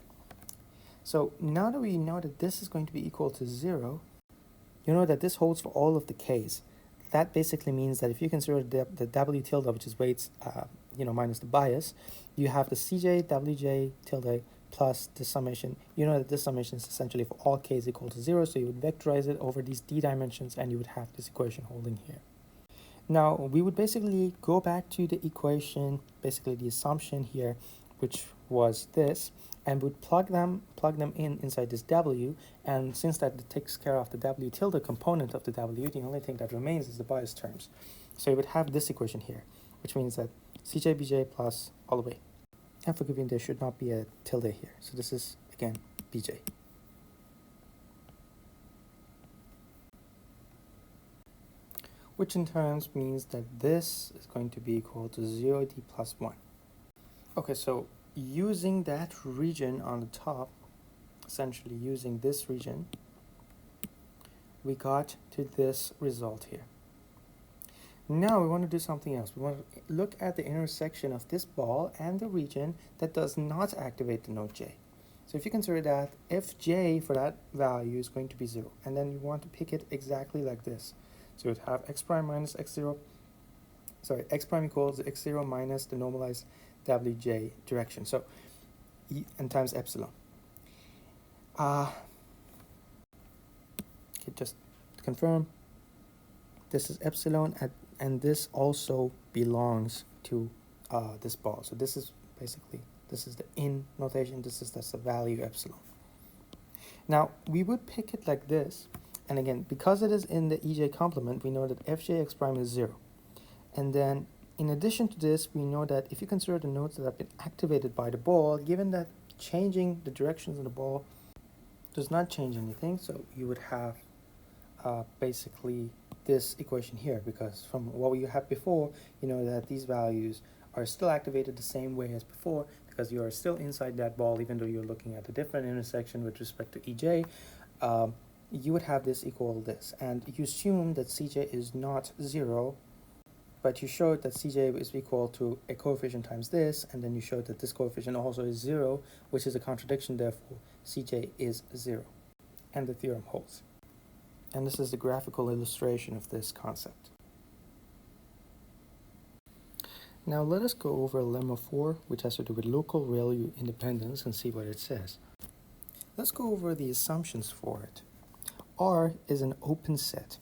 S1: So now that we know that this is going to be equal to 0, you know that this holds for all of the k's. That basically means that if you consider the w tilde, which is weights, minus the bias, you have the cj wj tilde plus the summation. You know that this summation is essentially for all k's equal to 0, so you would vectorize it over these d dimensions, and you would have this equation holding here. Now, we would basically go back to the equation, basically the assumption here, which was this, and would plug them in inside this w, and since that takes care of the w tilde component of the w, the only thing that remains is the bias terms. So you would have this equation here, which means that cj bj plus all the way. And forgive me, there should not be a tilde here. So this is, again, bj. Which in turns means that this is going to be equal to 0d plus 1. Okay, so using that region on the top, essentially using this region, we got to this result here. Now we want to do something else. We want to look at the intersection of this ball and the region that does not activate the node j. So if you consider that fj for that value is going to be 0, and then you want to pick it exactly like this. So you would have x prime minus x0, x prime equals x0 minus the normalized wj direction, so e and times epsilon. Okay, just to confirm, this is epsilon, and this also belongs to this ball. So this is basically, this is the in notation, that's the value epsilon. Now, we would pick it like this, and again, because it is in the ej complement, we know that fjx prime is 0. And then, in addition to this, we know that if you consider the nodes that have been activated by the ball, given that changing the directions of the ball does not change anything, so you would have basically this equation here, because from what we had before, you know that these values are still activated the same way as before, because you are still inside that ball, even though you're looking at a different intersection with respect to ej. You would have this equal this, and you assume that cj is not 0, but you showed that cj is equal to a coefficient times this, and then you showed that this coefficient also is 0, which is a contradiction, therefore cj is 0, and the theorem holds. And this is the graphical illustration of this concept. Now let us go over lemma 4, which has to do with local ReLU independence, and see what it says. Let's go over the assumptions for it. R is an open set.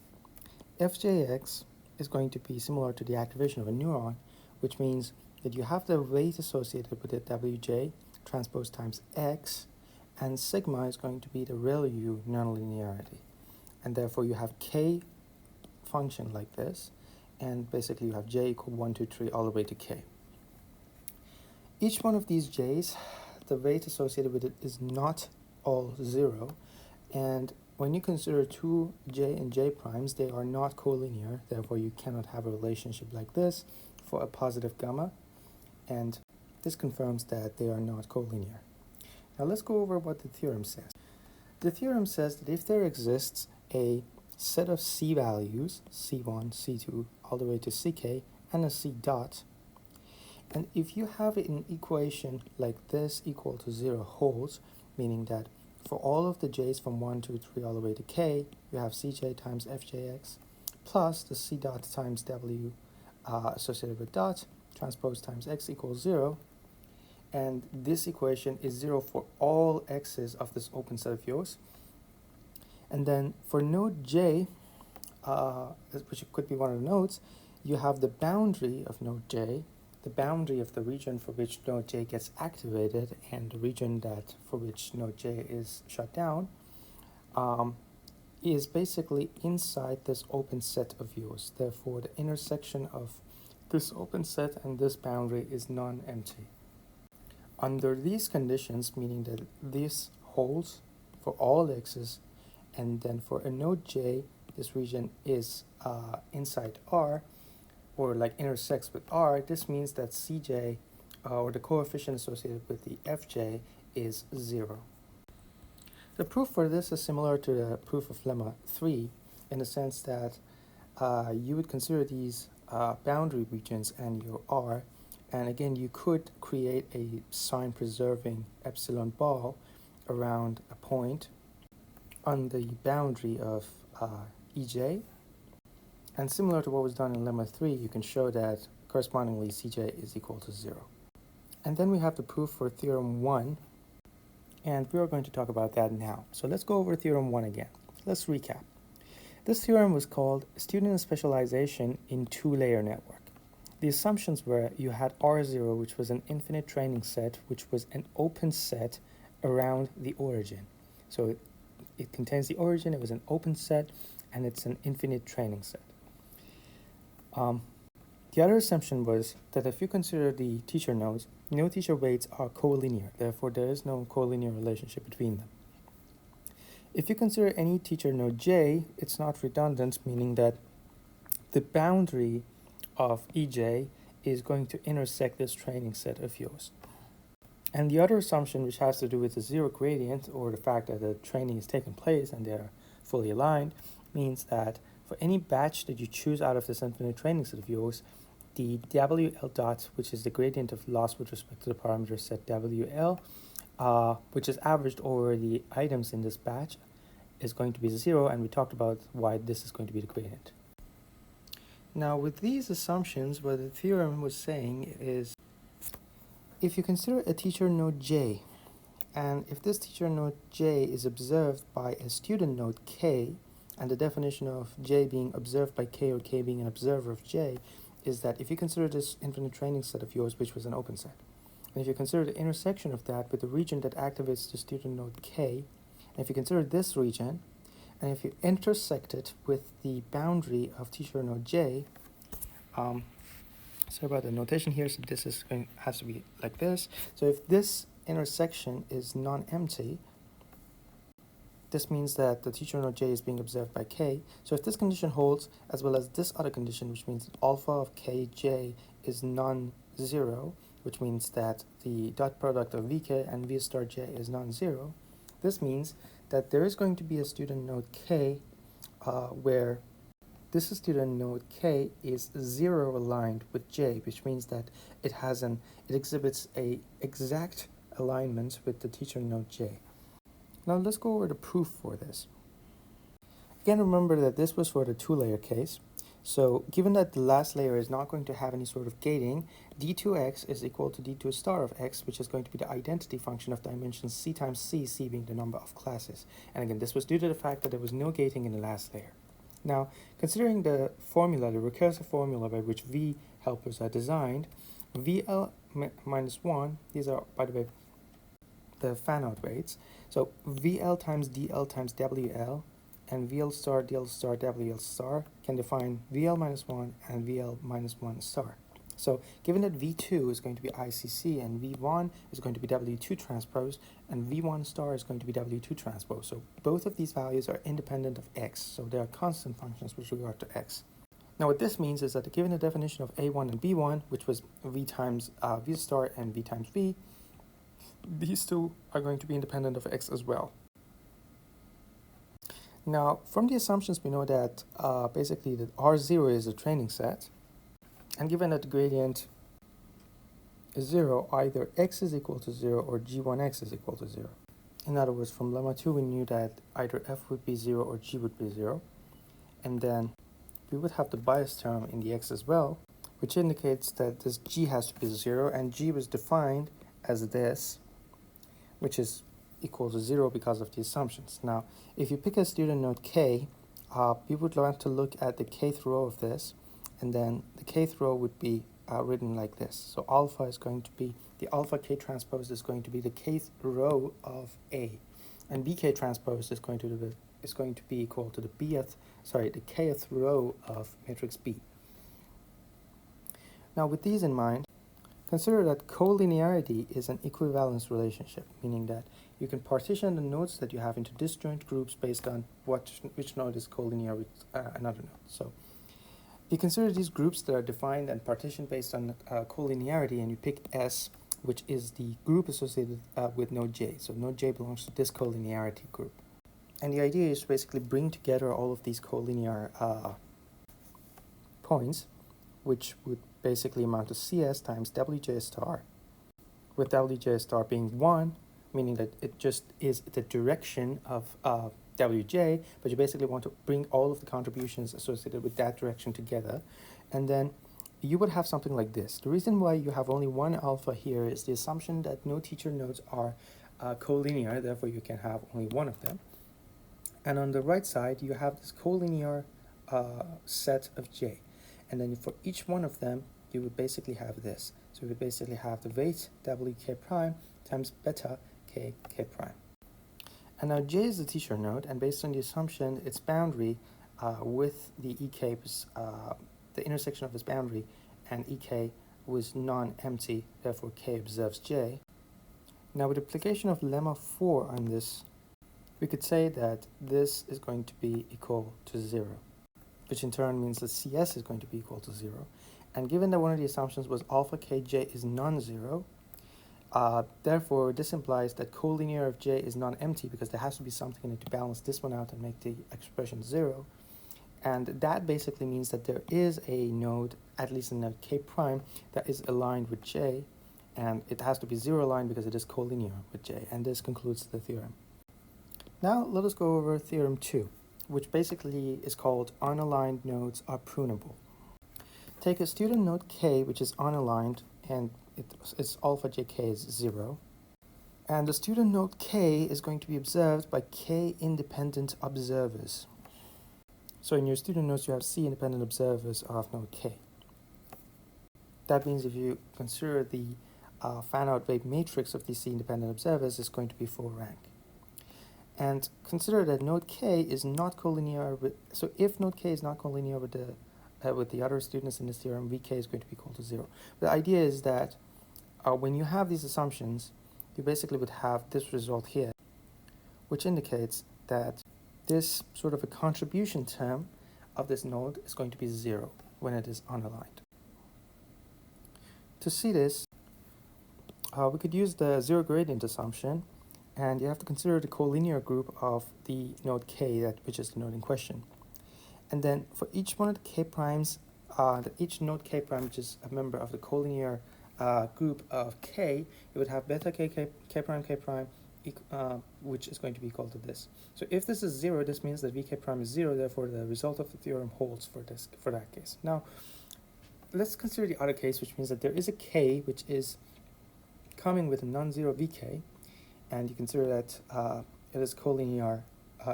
S1: fjx is going to be similar to the activation of a neuron, which means that you have the weight associated with it, wj transpose times x, and sigma is going to be the ReLU nonlinearity. And therefore you have k function like this, and basically you have j equal 1, 2, 3 all the way to k. Each one of these j's, the weight associated with it is not all 0, and when you consider two j and j primes, they are not collinear, therefore you cannot have a relationship like this for a positive gamma, and this confirms that they are not collinear. Now let's go over what the theorem says. The theorem says that if there exists a set of c values, c1, c2, all the way to ck, and a c dot, and if you have an equation like this equal to 0 holds, meaning that for all of the j's from 1, 2, 3 all the way to k, you have cj times fjx plus the c dot times w associated with dot transpose times x equals 0, and this equation is 0 for all x's of this open set of yours. And then for node j, which could be one of the nodes, you have the boundary of node j, the boundary of the region for which node j gets activated, and the region that for which node j is shut down. is basically inside this open set of yours. Therefore, the intersection of this open set and this boundary is non-empty. Under these conditions, meaning that this holds for all x's, and then for a node j, this region is inside R, or like intersects with R, this means that Cj, or the coefficient associated with the Fj, is 0. The proof for this is similar to the proof of lemma 3 in the sense that you would consider these boundary regions and your R, and again you could create a sign preserving epsilon ball around a point on the boundary of Ej, and similar to what was done in lemma 3, you can show that correspondingly Cj is equal to 0. And then we have the proof for theorem 1, and we are going to talk about that now. So let's go over theorem 1 again. Let's recap. This theorem was called student specialization in two-layer network. The assumptions were you had R0, which was an infinite training set, which was an open set around the origin. So it contains the origin, it was an open set, and it's an infinite training set. The other assumption was that if you consider the teacher nodes, no teacher weights are collinear. Therefore, there is no collinear relationship between them. If you consider any teacher node J, it's not redundant, meaning that the boundary of Ej is going to intersect this training set of yours. And the other assumption, which has to do with the zero gradient, or the fact that the training is taking place and they're fully aligned, means that for any batch that you choose out of this infinite training set of yours, the WL dot, which is the gradient of loss with respect to the parameter set WL, which is averaged over the items in this batch, is going to be 0, and we talked about why this is going to be the gradient. Now, with these assumptions, what the theorem was saying is, if you consider a teacher node J, and if this teacher node J is observed by a student node K, and the definition of J being observed by K or K being an observer of J, is that if you consider this infinite training set of yours, which was an open set, and if you consider the intersection of that with the region that activates the student node K, and if you consider this region, and if you intersect it with the boundary of teacher node J, sorry about the notation here, so this is has to be like this. So if this intersection is non-empty, this means that the teacher node J is being observed by K. So if this condition holds, as well as this other condition, which means that alpha of Kj is non-zero, which means that the dot product of Vk and V star J is non-zero, this means that there is going to be a student node K where this student node K is 0 aligned with J, which means that it exhibits a exact alignment with the teacher node J. Now let's go over the proof for this. Again, remember that this was for the two-layer case. So given that the last layer is not going to have any sort of gating, d2x is equal to d2 star of x, which is going to be the identity function of dimension c times c, c being the number of classes. And again, this was due to the fact that there was no gating in the last layer. Now, considering the formula, the recursive formula by which V helpers are designed, VL minus 1, these are, by the way, the fan-out weights. So VL times DL times WL and VL star DL star WL star can define VL minus 1 and VL minus 1 star. So given that V2 is going to be ICC and V1 is going to be W2 transpose and V1 star is going to be W2 transpose. So both of these values are independent of X. So they are constant functions with regard to X. Now what this means is that given the definition of A1 and B1, which was V times V star and V times V, these two are going to be independent of X as well. Now, from the assumptions, we know that basically that R0 is a training set, and given that the gradient is 0, either X is equal to 0 or G1X is equal to 0. In other words, from lemma 2, we knew that either F would be 0 or G would be 0, and then we would have the bias term in the X as well, which indicates that this G has to be 0, and G was defined as this, which is equal to 0 because of the assumptions. Now, if you pick a student node K, we would want to look at the kth row of this, and then the kth row would be written like this. So alpha is going to be, the alpha K transpose is going to be the kth row of A, and BK transpose is going to be is going to be equal to the kth row of matrix B. Now with these in mind, consider that collinearity is an equivalence relationship, meaning that you can partition the nodes that you have into disjoint groups based on which node is collinear with another node. So you consider these groups that are defined and partitioned based on collinearity, and you pick S, which is the group associated with node J. So node J belongs to this collinearity group. And the idea is to basically bring together all of these collinear points, which would basically amount to CS times Wj star, with Wj star being 1, meaning that it just is the direction of Wj, but you basically want to bring all of the contributions associated with that direction together. And then you would have something like this. The reason why you have only one alpha here is the assumption that no teacher nodes are collinear, therefore you can have only one of them. And on the right side, you have this collinear set of J. And then for each one of them, you would basically have this. So you would basically have the weight Wk prime times beta K prime. And now J is the teacher node, and based on the assumption, its boundary with the Ek was, the intersection of its boundary and Ek was non-empty, therefore K observes J. Now with the application of lemma 4 on this, we could say that this is going to be equal to 0, which in turn means that CS is going to be equal to 0. And given that one of the assumptions was alpha kj is non-zero, therefore this implies that collinear of j is non-empty, because there has to be something in it to balance this one out and make the expression 0. And that basically means that there is a node, at least in node k prime, that is aligned with j, and it has to be 0 aligned because it is collinear with j. And this concludes the theorem. Now let us go over theorem 2, which basically is called unaligned nodes are prunable. Take a student node k, which is unaligned, and its alpha jk is 0. And the student node k is going to be observed by k independent observers. So in your student nodes, you have c independent observers of node k. That means if you consider the fan-out weight matrix of these c independent observers, it's going to be full rank. And consider that node k is not collinear with, so if node k is not collinear with the other students in this theorem, Vk is going to be equal to 0. The idea is that when you have these assumptions, you basically would have this result here, which indicates that this sort of a contribution term of this node is going to be 0 when it is unaligned. To see this, we could use the zero gradient assumption, and you have to consider the collinear group of the node k, which is the node in question. And then for each one of the k primes, each node k prime, which is a member of the collinear group of k, you would have beta k prime, which is going to be equal to this. So if this is 0, this means that Vk prime is 0, therefore the result of the theorem holds for that case. Now, let's consider the other case, which means that there is a k which is coming with a non-zero Vk, and you consider that it is collinear,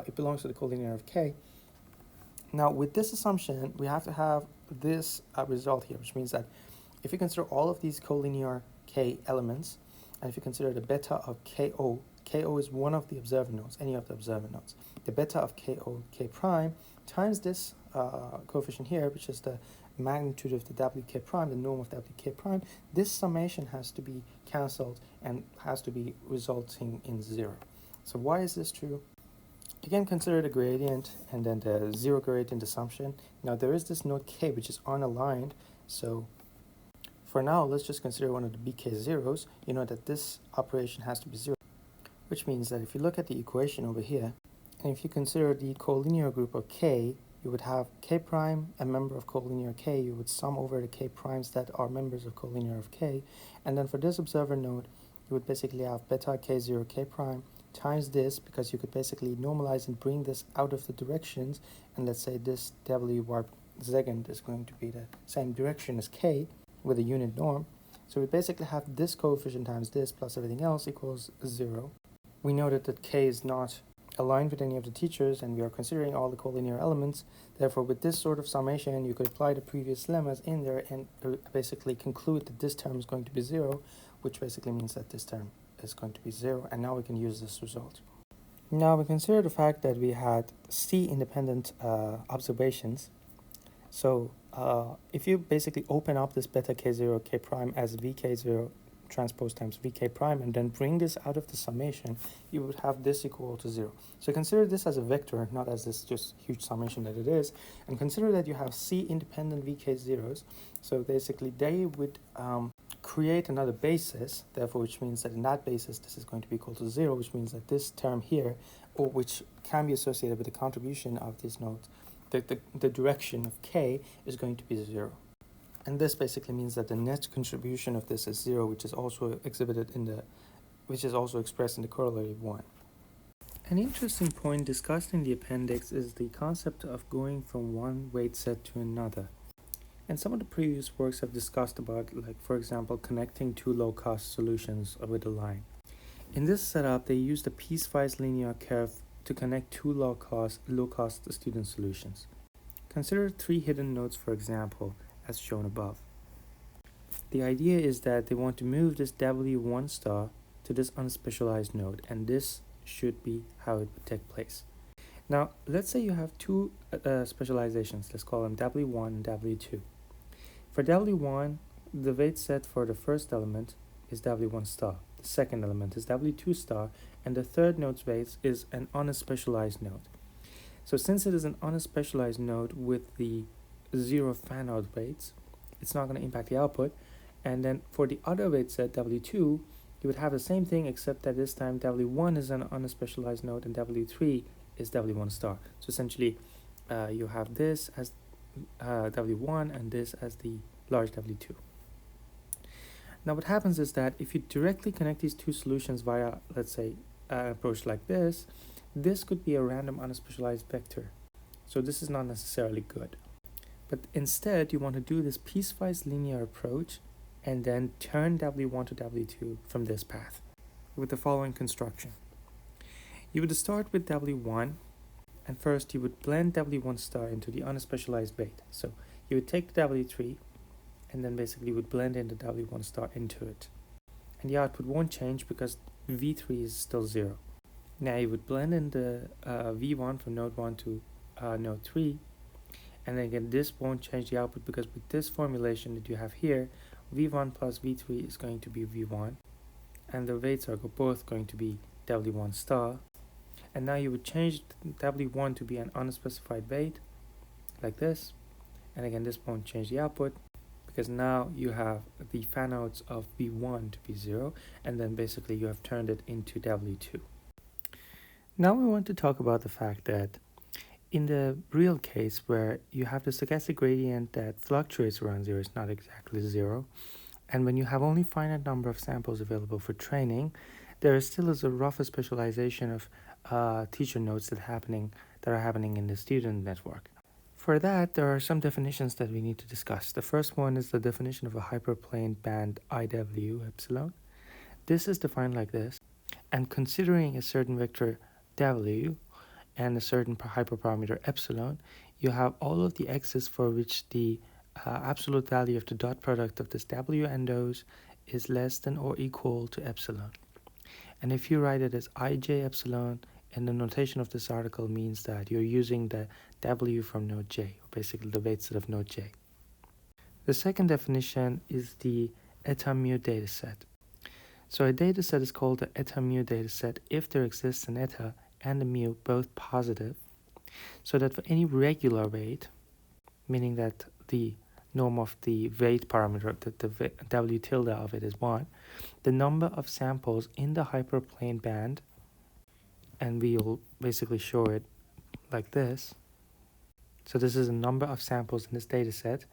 S1: it belongs to the collinear of k. Now, with this assumption, we have to have this result here, which means that if you consider all of these collinear k elements, and if you consider the beta of ko, ko is one of the observer nodes, any of the observer nodes, the beta of ko k prime times this coefficient here, which is the magnitude of the wk prime, the norm of wk prime, this summation has to be cancelled and has to be resulting in 0. So why is this true? Again, consider the gradient and then the zero gradient assumption. Now there is this node k which is unaligned, so for now let's just consider one of the bk zeros. You know that this operation has to be 0, which means that if you look at the equation over here, and if you consider the collinear group of k, you would have k prime, a member of collinear k, you would sum over the k primes that are members of collinear of k, and then for this observer node, you would basically have beta k0 k prime times this, because you could basically normalize and bring this out of the directions, and let's say this w warp second is going to be the same direction as k with a unit norm. So we basically have this coefficient times this plus everything else equals 0. We noted that k is not aligned with any of the teachers, and we are considering all the collinear elements. Therefore, with this sort of summation, you could apply the previous lemmas in there and basically conclude that this term is going to be 0, which basically means that this term is going to be 0, and now we can use this result. Now we consider the fact that we had C independent observations. So if you basically open up this beta k0 k prime as vk0 transpose times vk prime and then bring this out of the summation, you would have this equal to 0. So consider this as a vector, not as this just huge summation that it is. And consider that you have C independent vk zeros. So basically they would create another basis, therefore, which means that in that basis this is going to be equal to 0, which means that this term here, or which can be associated with the contribution of these nodes, the direction of k is going to be 0. And this basically means that the net contribution of this is 0, which is also expressed in the corollary of 1. An interesting point discussed in the appendix is the concept of going from one weight set to another. And some of the previous works have discussed about, like, for example, connecting two low-cost solutions with a line. In this setup, they used a piecewise linear curve to connect two low-cost student solutions. Consider 3 hidden nodes, for example, as shown above. The idea is that they want to move this W1 star to this unspecialized node, and this should be how it would take place. Now, let's say you have two specializations. Let's call them W1 and W2. For W1, the weight set for the first element is W1 star. The second element is W2 star, and the third node's weight is an unspecialized node. So since it is an unspecialized node with the 0 fan-out weights, it's not going to impact the output. And then for the other weight set, W2, you would have the same thing, except that this time W1 is an unspecialized node and W3 is W1 star. So essentially, you have this as W1 and this as the large W2. Now what happens is that if you directly connect these two solutions via, let's say, an approach like this could be a random unspecialized vector. So this is not necessarily good. But instead, you want to do this piecewise linear approach and then turn W1 to W2 from this path with the following construction. You would start with W1, and first you would blend W1 star into the unspecialized weight. So you would take W3 and then basically would blend in the W1 star into it. And the output won't change because V3 is still 0. Now you would blend in the V1 from node 1 to node 3. And then again, this won't change the output because with this formulation that you have here, V1 plus V3 is going to be V1. And the weights are both going to be W1 star. And now you would change W1 to be an unspecified weight, like this. And again, this won't change the output because now you have the fan-outs of V1 to be 0. And then basically you have turned it into W2. Now we want to talk about the fact that in the real case where you have the stochastic gradient that fluctuates around 0, it's not exactly 0, and when you have only finite number of samples available for training, there still is a rougher specialization of teacher nodes that are happening in the student network. For that, there are some definitions that we need to discuss. The first one is the definition of a hyperplane band IW epsilon. This is defined like this, and considering a certain vector W and a certain hyperparameter epsilon, you have all of the x's for which the absolute value of the dot product of this W and those is less than or equal to epsilon. And if you write it as ij epsilon, and the notation of this article means that you're using the W from node j, or basically the weight set of node j. The second definition is the eta mu dataset. So a dataset is called the eta mu dataset if there exists an eta and a mu both positive, so that for any regular weight, meaning that the norm of the weight parameter, that the W tilde of it is 1, the number of samples in the hyperplane band, and we will basically show it like this. So this is a number of samples in this data set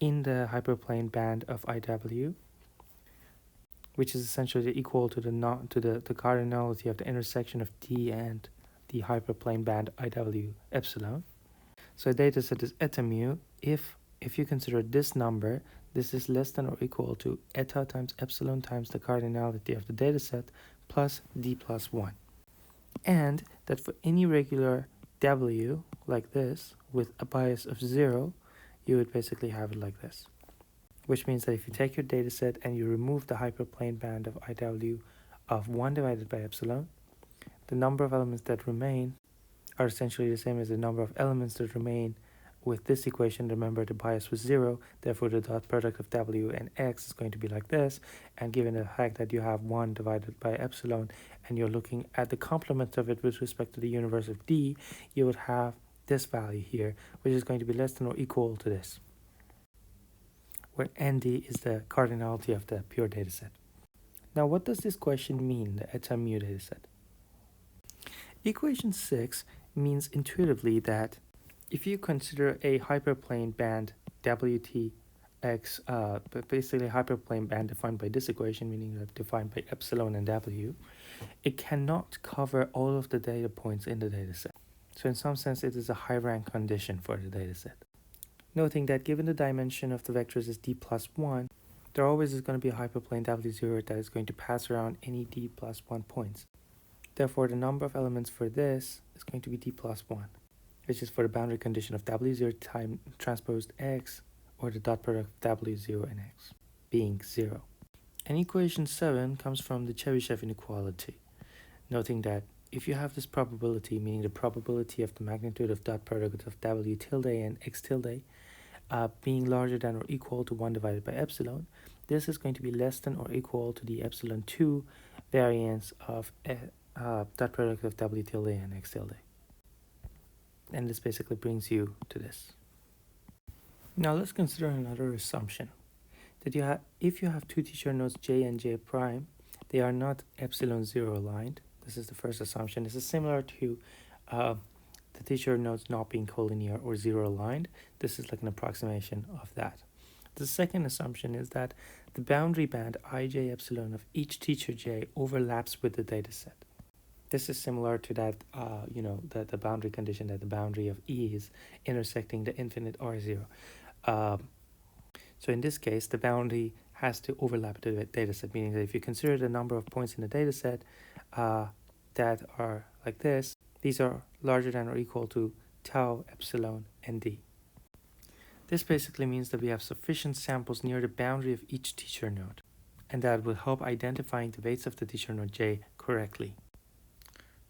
S1: in the hyperplane band of IW, which is essentially equal to the cardinality of the intersection of D and the hyperplane band IW epsilon. So a data set is eta mu if you consider this number, this is less than or equal to eta times epsilon times the cardinality of the data set plus D plus 1. And that for any regular W like this with a bias of 0, you would basically have it like this. Which means that if you take your data set and you remove the hyperplane band of IW of 1 divided by epsilon, the number of elements that remain are essentially the same as the number of elements that remain with this equation. Remember, the bias was 0, therefore the dot product of W and X is going to be like this, and given the fact that you have 1 divided by epsilon, and you're looking at the complement of it with respect to the universe of D, you would have this value here, which is going to be less than or equal to this, where ND is the cardinality of the pure data set. Now, what does this question mean, the eta mu data set? Equation 6 means intuitively that if you consider a hyperplane band WTX, basically a hyperplane band defined by this equation, meaning that defined by epsilon and W, it cannot cover all of the data points in the data set. So in some sense, it is a high rank condition for the data set. Noting that given the dimension of the vectors is D plus 1, there always is going to be a hyperplane W0 that is going to pass around any D plus 1 points. Therefore, the number of elements for this is going to be D plus 1, which is for the boundary condition of W0 time transposed X, or the dot product of W0 and X being 0. And equation 7 comes from the Chebyshev inequality, noting that if you have this probability, meaning the probability of the magnitude of dot product of W tilde and X tilde being larger than or equal to 1 divided by epsilon, this is going to be less than or equal to the epsilon 2 variance of dot product of W tilde and X tilde. And this basically brings you to this. Now let's consider another assumption, that if you have two teacher nodes J and J prime, they are not epsilon 0 aligned. This is the first assumption. This is similar to the teacher nodes not being collinear or 0 aligned. This is like an approximation of that. The second assumption is that the boundary band ij epsilon of each teacher J overlaps with the data set. This is similar to that, the boundary condition that the boundary of E is intersecting the infinite R0. So in this case, the boundary has to overlap the data set, meaning that if you consider the number of points in the data set that are like this, these are larger than or equal to tau, epsilon, and D. This basically means that we have sufficient samples near the boundary of each teacher node, and that will help identifying the weights of the teacher node J correctly.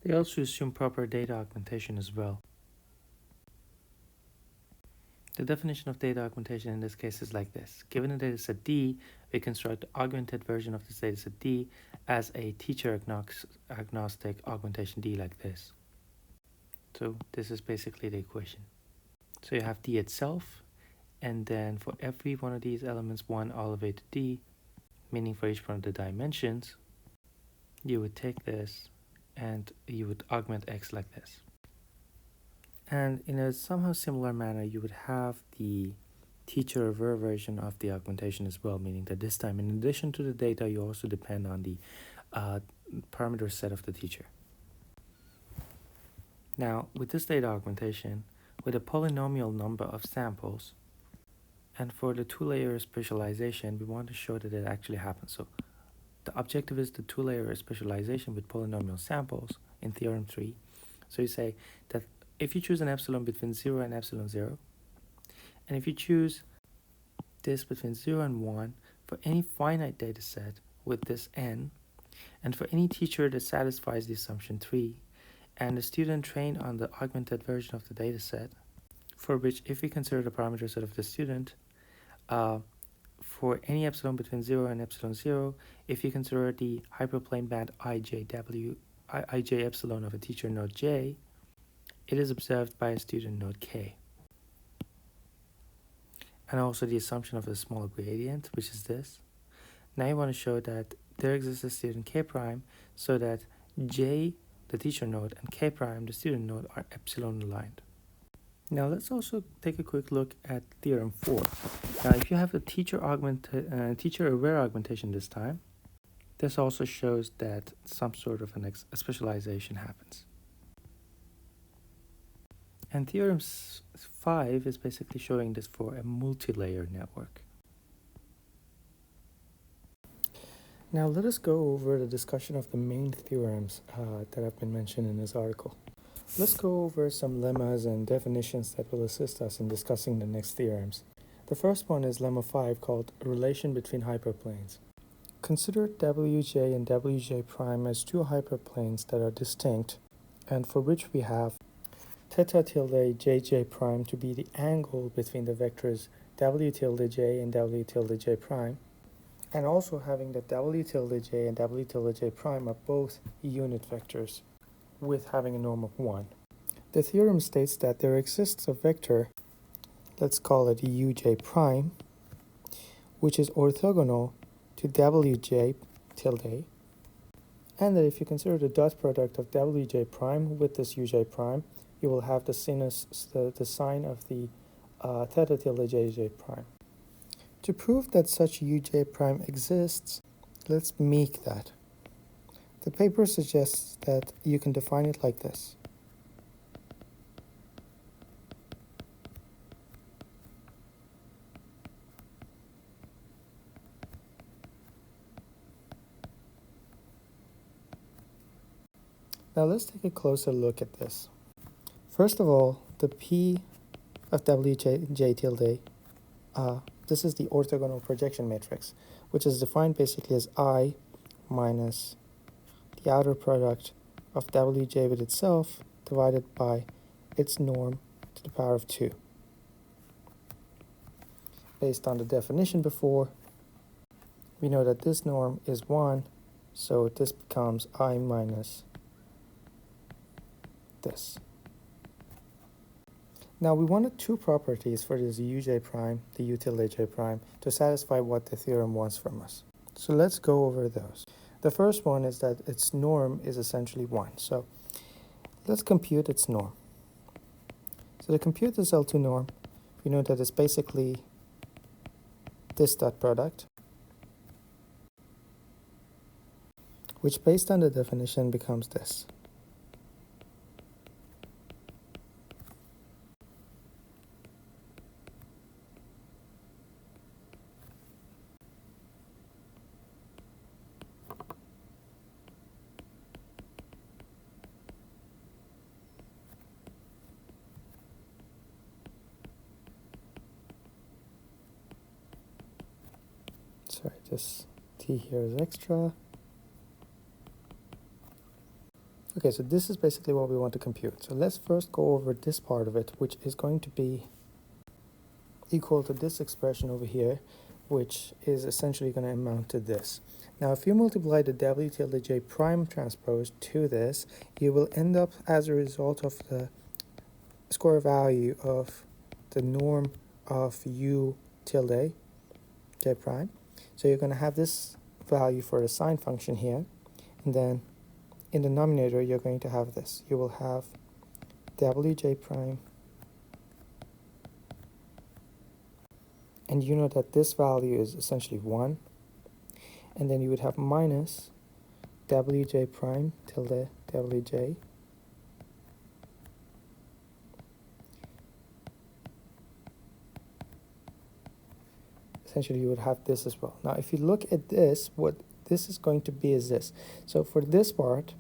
S1: They also assume proper data augmentation as well. The definition of data augmentation in this case is like this. Given a dataset D, we construct the augmented version of this dataset D as a teacher agnostic augmentation D like this. So this is basically the equation. So you have D itself, and then for every one of these elements 1 all the way to D, meaning for each one of the dimensions, you would take this and you would augment X like this. And in a somehow similar manner, you would have the teacher avert version of the augmentation as well, meaning that this time, in addition to the data, you also depend on the parameter set of the teacher. Now, with this data augmentation, with a polynomial number of samples, and for the two-layer specialization, we want to show that it actually happens. So the objective is the two-layer specialization with polynomial samples in theorem 3. So you say that if you choose an epsilon between 0 and epsilon 0, and if you choose this between 0 and 1 for any finite data set with this n, and for any teacher that satisfies the assumption 3, and the student trained on the augmented version of the data set, for which if we consider the parameter set of the student, for any epsilon between 0 and epsilon 0, if you consider the hyperplane band ij epsilon of a teacher node J, it is observed by a student node K. And also the assumption of a small gradient, which is this. Now you want to show that there exists a student K prime, so that J, the teacher node, and K prime, the student node, are epsilon aligned. Now let's also take a quick look at theorem 4. Now if you have a teacher aware augmentation this time, this also shows that some sort of a specialization happens. And theorem 5 is basically showing this for a multi-layer network. Now let us go over the discussion of the main theorems that have been mentioned in this article. Let's go over some lemmas and definitions that will assist us in discussing the next theorems. The first one is lemma 5, called relation between hyperplanes. Consider Wj and Wj prime as two hyperplanes that are distinct and for which we have theta tilde jj prime to be the angle between the vectors w tilde j and w tilde j prime, and also having that w tilde j and w tilde j prime are both unit vectors with having a norm of 1. The theorem states that there exists a vector, let's call it uj prime, which is orthogonal to wj tilde, and that if you consider the dot product of wj prime with this uj prime, you will have the sign of the theta tilde jj prime. To prove that such uj prime exists, let's make that. The paper suggests that you can define it like this. Now let's take a closer look at this. First of all, the P of Wj tilde, this is the orthogonal projection matrix, which is defined basically as I minus the outer product of Wj with itself divided by its norm to the power of 2. Based on the definition before, we know that this norm is 1, so this becomes I minus this. Now we wanted two properties for this uj prime, the u tilde j prime, to satisfy what the theorem wants from us. So let's go over those. The first one is that its norm is essentially 1. So let's compute its norm. So to compute this L2 norm, we know that it's basically this dot product, which based on the definition becomes this. Sorry, this t here is extra. Okay, so this is basically what we want to compute. So let's first go over this part of it, which is going to be equal to this expression over here, which is essentially going to amount to this. Now, if you multiply the w tilde j prime transpose to this, you will end up as a result of the square value of the norm of u tilde j prime. So you're going to have this value for the sine function here, and then in the denominator you're going to have this. You will have wj prime, and you know that this value is essentially 1, and then you would have minus wj prime tilde wj essentially you would have this as well. Now if you look at this, what this is going to be is this. So for this part,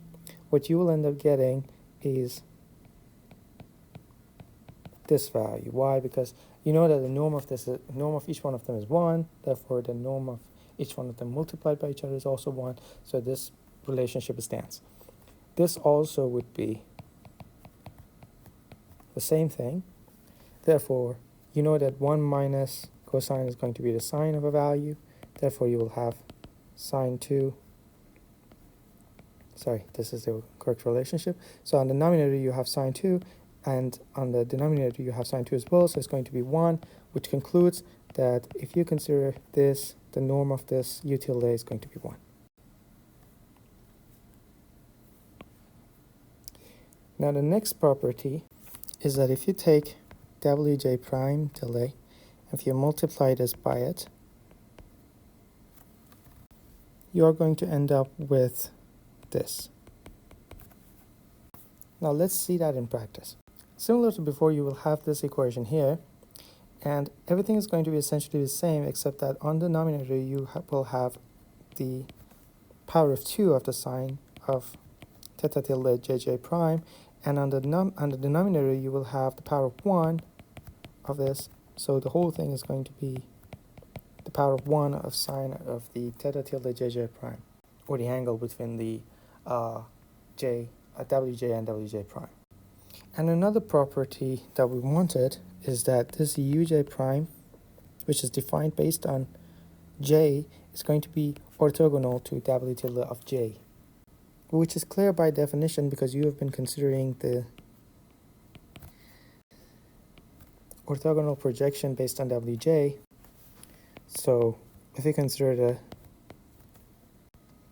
S1: what you will end up getting is this value. Why? Because you know that the norm of each one of them is 1, therefore the norm of each one of them multiplied by each other is also 1, so this relationship stands. This also would be the same thing, therefore you know that 1 minus cosine is going to be the sine of a value, therefore you will have sine 2. Sorry, this is the correct relationship. So on the numerator you have sine 2, and on the denominator you have sine 2 as well, so it's going to be 1, which concludes that if you consider this, the norm of this u tilde is going to be 1. Now the next property is that if you take wj prime tilde, if you multiply this by it, you are going to end up with this. Now let's see that in practice. Similar to before, you will have this equation here, and everything is going to be essentially the same, except that on the denominator you will have the power of 2 of the sine of theta tilde jj prime, and on the denominator you will have the power of 1 of this, so the whole thing is going to be the power of 1 of sine of the theta tilde jj prime, or the angle between the wj and wj prime. And another property that we wanted is that this uj prime, which is defined based on j, is going to be orthogonal to w tilde of j, which is clear by definition because you have been considering the orthogonal projection based on wj. So if you consider the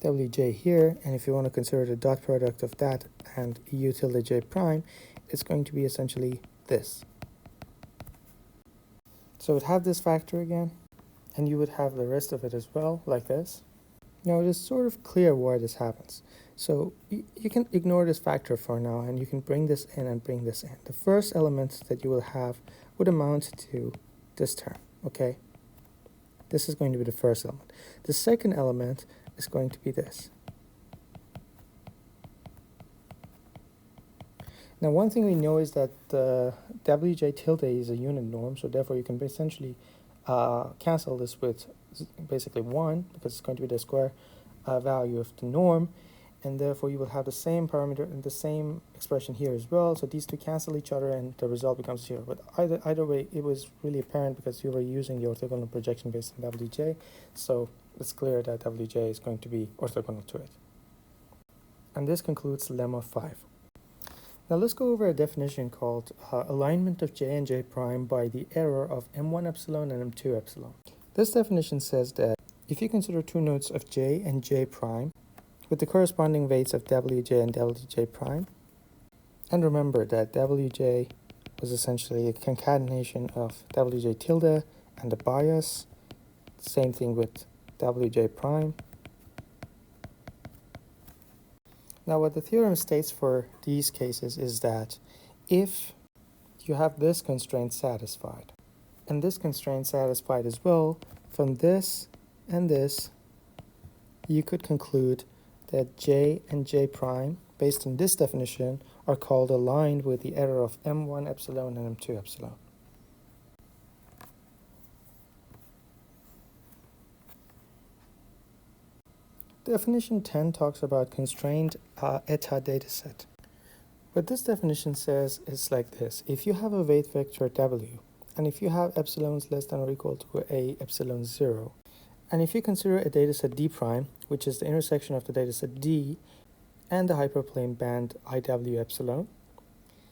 S1: wj here, and if you want to consider the dot product of that and u tilde j prime, it's going to be essentially this. So it would have this factor again, and you would have the rest of it as well, like this. Now it is sort of clear why this happens. So you can ignore this factor for now, and you can bring this in and bring this in. The first element that you will have would amount to this term, okay? This is going to be the first element. The second element is going to be this. Now, one thing we know is that wj tilde is a unit norm, so therefore you can essentially cancel this with basically 1, because it's going to be the square value of the norm, and therefore you will have the same parameter and the same expression here as well. So these two cancel each other and the result becomes 0. But either way, it was really apparent because you were using the orthogonal projection based on wj, so it's clear that wj is going to be orthogonal to it. And this concludes lemma 5. Now let's go over a definition called alignment of j and j prime by the error of m1 epsilon and m2 epsilon. This definition says that if you consider two nodes of j and j prime with the corresponding weights of wj and wj prime, and remember that wj was essentially a concatenation of wj tilde and the bias, same thing with wj prime. Now what the theorem states for these cases is that if you have this constraint satisfied, and this constraint satisfied as well, from this and this, you could conclude that j and j prime, based on this definition, are called aligned with the error of m1 epsilon and m2 epsilon. Definition 10 talks about constrained eta dataset. What this definition says is like this. If you have a weight vector w, and if you have epsilons less than or equal to a epsilon 0, and if you consider a dataset d prime, which is the intersection of the dataset d and the hyperplane band iw epsilon,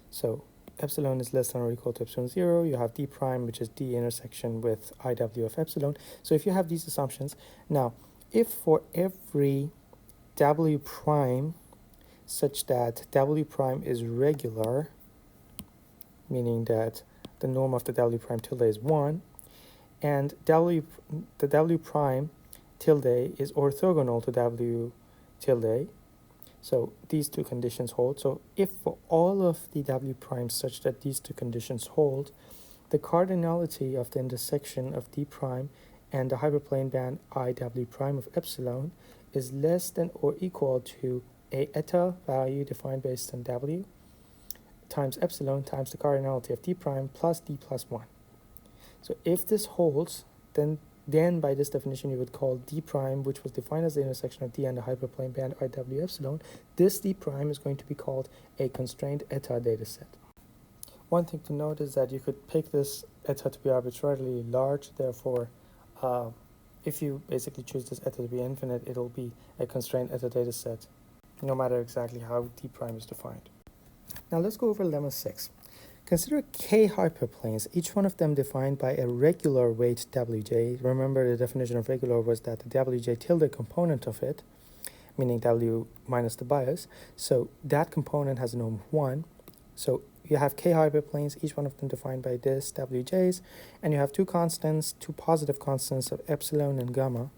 S1: so epsilon is less than or equal to epsilon 0, you have d prime, which is d intersection with iw of epsilon. So if you have these assumptions, now if for every w prime such that w prime is regular, meaning that the norm of the w prime tilde is 1, and the w prime tilde is orthogonal to w tilde, so these two conditions hold. So if for all of the w primes such that these two conditions hold, the cardinality of the intersection of d prime and the hyperplane band iw prime of epsilon is less than or equal to a eta value defined based on w times epsilon times the cardinality of d prime plus d plus 1. So if this holds, then by this definition you would call d prime, which was defined as the intersection of d and the hyperplane band iw epsilon, this d prime is going to be called a constrained eta dataset. One thing to note is that you could pick this eta to be arbitrarily large, therefore if you basically choose this eta to be infinite, it'll be a constrained eta dataset, no matter exactly how d prime is defined. Now let's go over lemma 6. Consider k hyperplanes, each one of them defined by a regular weight wj. Remember, the definition of regular was that the wj tilde component of it, meaning w minus the bias, so that component has a norm of 1. So you have k hyperplanes, each one of them defined by this wj's, and you have two constants, two positive constants of epsilon and gamma.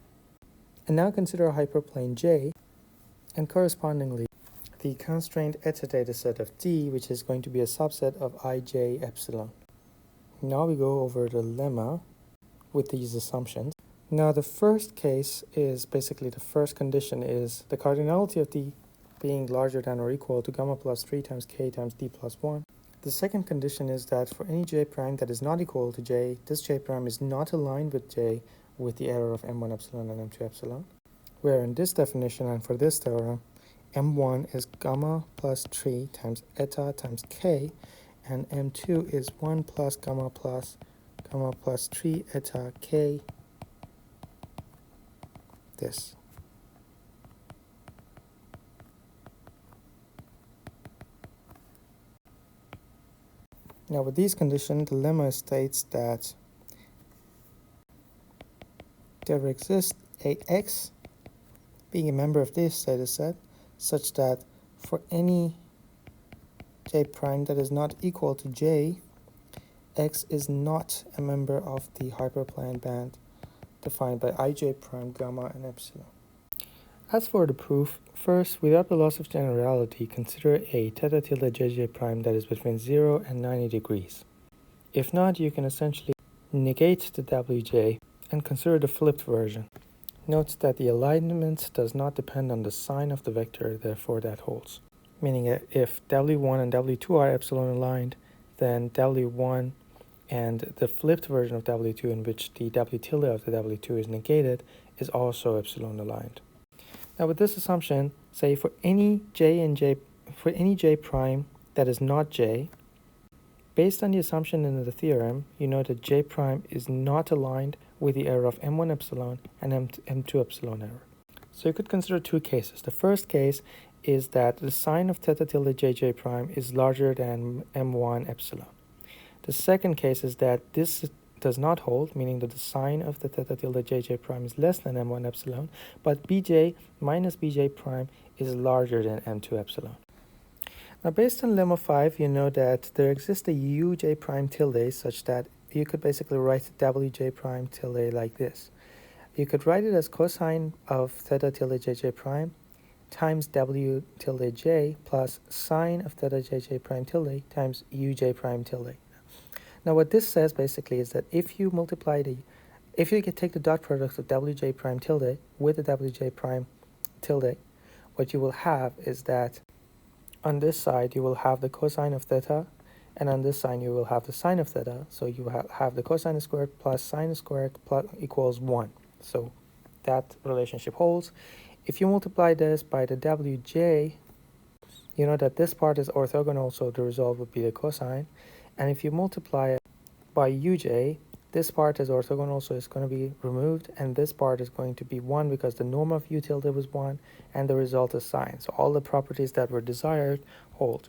S1: And now consider a hyperplane j, and correspondingly the constrained eta dataset of D, which is going to be a subset of ij epsilon. Now we go over the lemma with these assumptions. Now the first case is basically the first condition is the cardinality of D being larger than or equal to gamma plus 3 times k times d plus 1. The second condition is that for any j prime that is not equal to j, this j prime is not aligned with j with the error of m1 epsilon and m2 epsilon, where in this definition and for this theorem, m1 is gamma plus 3 times eta times k, and m2 is 1 plus gamma plus 3 eta k, this. Now with these conditions, the lemma states that there exists a x being a member of this data set such that for any j prime that is not equal to j, x is not a member of the hyperplane band defined by ij prime, gamma, and epsilon. As for the proof, first, without the loss of generality, consider a theta tilde jj prime that is between 0 and 90 degrees. If not, you can essentially negate the wj and consider the flipped version. Note that the alignment does not depend on the sign of the vector, therefore that holds. Meaning that if w1 and w2 are epsilon aligned, then w1 and the flipped version of w2 in which the w tilde of the w2 is negated is also epsilon aligned. Now with this assumption, say for any j prime that is not j, based on the assumption in the theorem, you know that j prime is not aligned with the error of m1 epsilon and m2 epsilon error. So you could consider two cases. The first case is that the sign of theta tilde jj prime is larger than m1 epsilon. The second case is that this does not hold, meaning that the sign of the theta tilde jj prime is less than m1 epsilon, but bj minus bj prime is larger than m2 epsilon. Now based on lemma 5, you know that there exists a uj prime tilde such that you could basically write wj prime tilde like this. You could write it as cosine of theta tilde jj prime times w tilde j plus sine of theta jj prime tilde times uj prime tilde. Now what this says basically is that if you take the dot product of wj prime tilde with the wj prime tilde, what you will have is that on this side you will have the cosine of theta, and on this side you will have the sine of theta, so you have the cosine squared plus sine squared plus equals 1. So that relationship holds. If you multiply this by the wj, you know that this part is orthogonal, so the result would be the cosine. And if you multiply it by uj, this part is orthogonal, so it's going to be removed, and this part is going to be 1 because the norm of u tilde was 1, and the result is sine. So all the properties that were desired hold.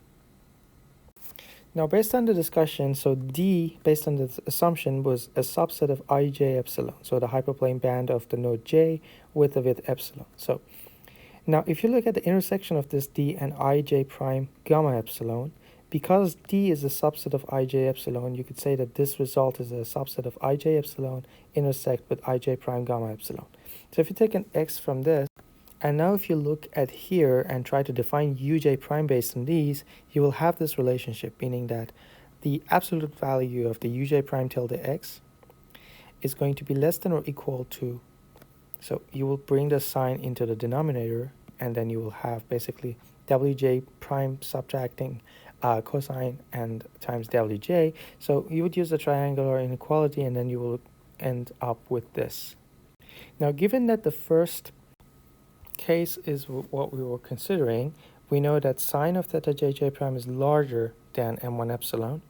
S1: Now based on the discussion, so D, based on the assumption, was a subset of ij epsilon, so the hyperplane band of the node j with the width epsilon. So now if you look at the intersection of this D and ij prime gamma epsilon, because D is a subset of ij epsilon, you could say that this result is a subset of ij epsilon intersect with ij prime gamma epsilon. So if you take an x from this, and now if you look at here and try to define uj prime based on these, you will have this relationship, meaning that the absolute value of the uj prime tilde x is going to be less than or equal to, so you will bring the sign into the denominator, and then you will have basically wj prime subtracting cosine and times wj. So you would use the triangular inequality, and then you will end up with this. Now given that the first case is what we were considering, we know that sine of theta jj prime is larger than m1 epsilon,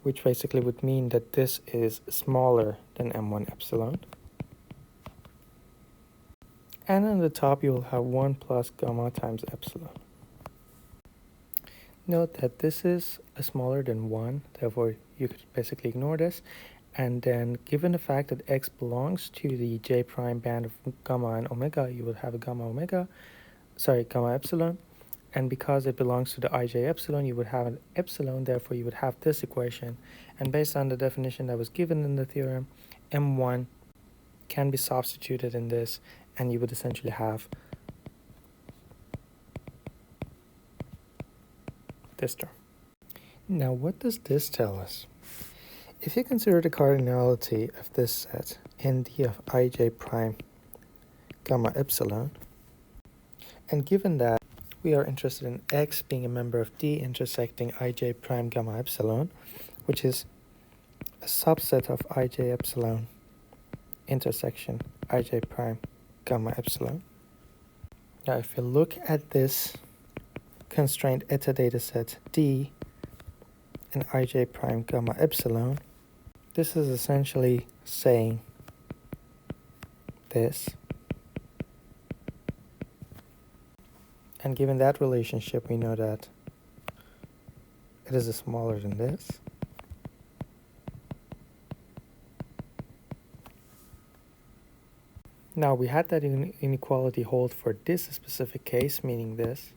S1: which basically would mean that this is smaller than m1 epsilon. And on the top you will have 1 plus gamma times epsilon. Note that this is smaller than 1, therefore you could basically ignore this. And then given the fact that x belongs to the j prime band of gamma and omega, you would have a gamma epsilon. And because it belongs to the ij epsilon, you would have an epsilon, therefore you would have this equation. And based on the definition that was given in the theorem, m1 can be substituted in this, and you would essentially have this term. Now what does this tell us? If you consider the cardinality of this set, nd of ij prime gamma epsilon, and given that we are interested in x being a member of D intersecting ij prime gamma epsilon, which is a subset of ij epsilon intersection ij prime gamma epsilon. Now if you look at this constraint eta data set D and ij prime gamma epsilon, this is essentially saying this. And given that relationship, we know that it is smaller than this. Now we had that inequality hold for this specific case, meaning this.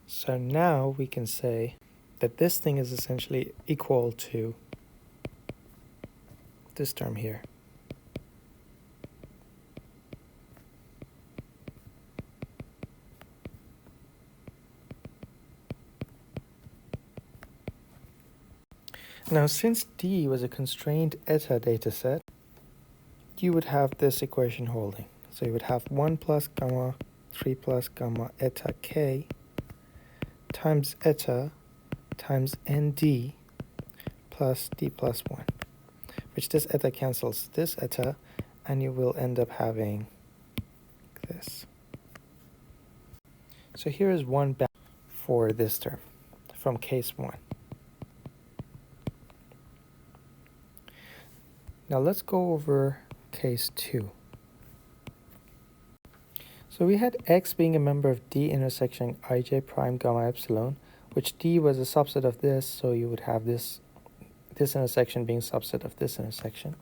S1: So now we can say that this thing is essentially equal to this term here. Now since D was a constrained eta dataset, you would have this equation holding. So you would have 1 plus gamma 3 plus gamma eta k times eta times nd plus d plus 1, which this eta cancels this eta, and you will end up having this. So here is one bound for this term from case 1. Now let's go over case 2. So we had x being a member of D intersection ij prime gamma epsilon, which D was a subset of this, so you would have this intersection being a subset of this intersection.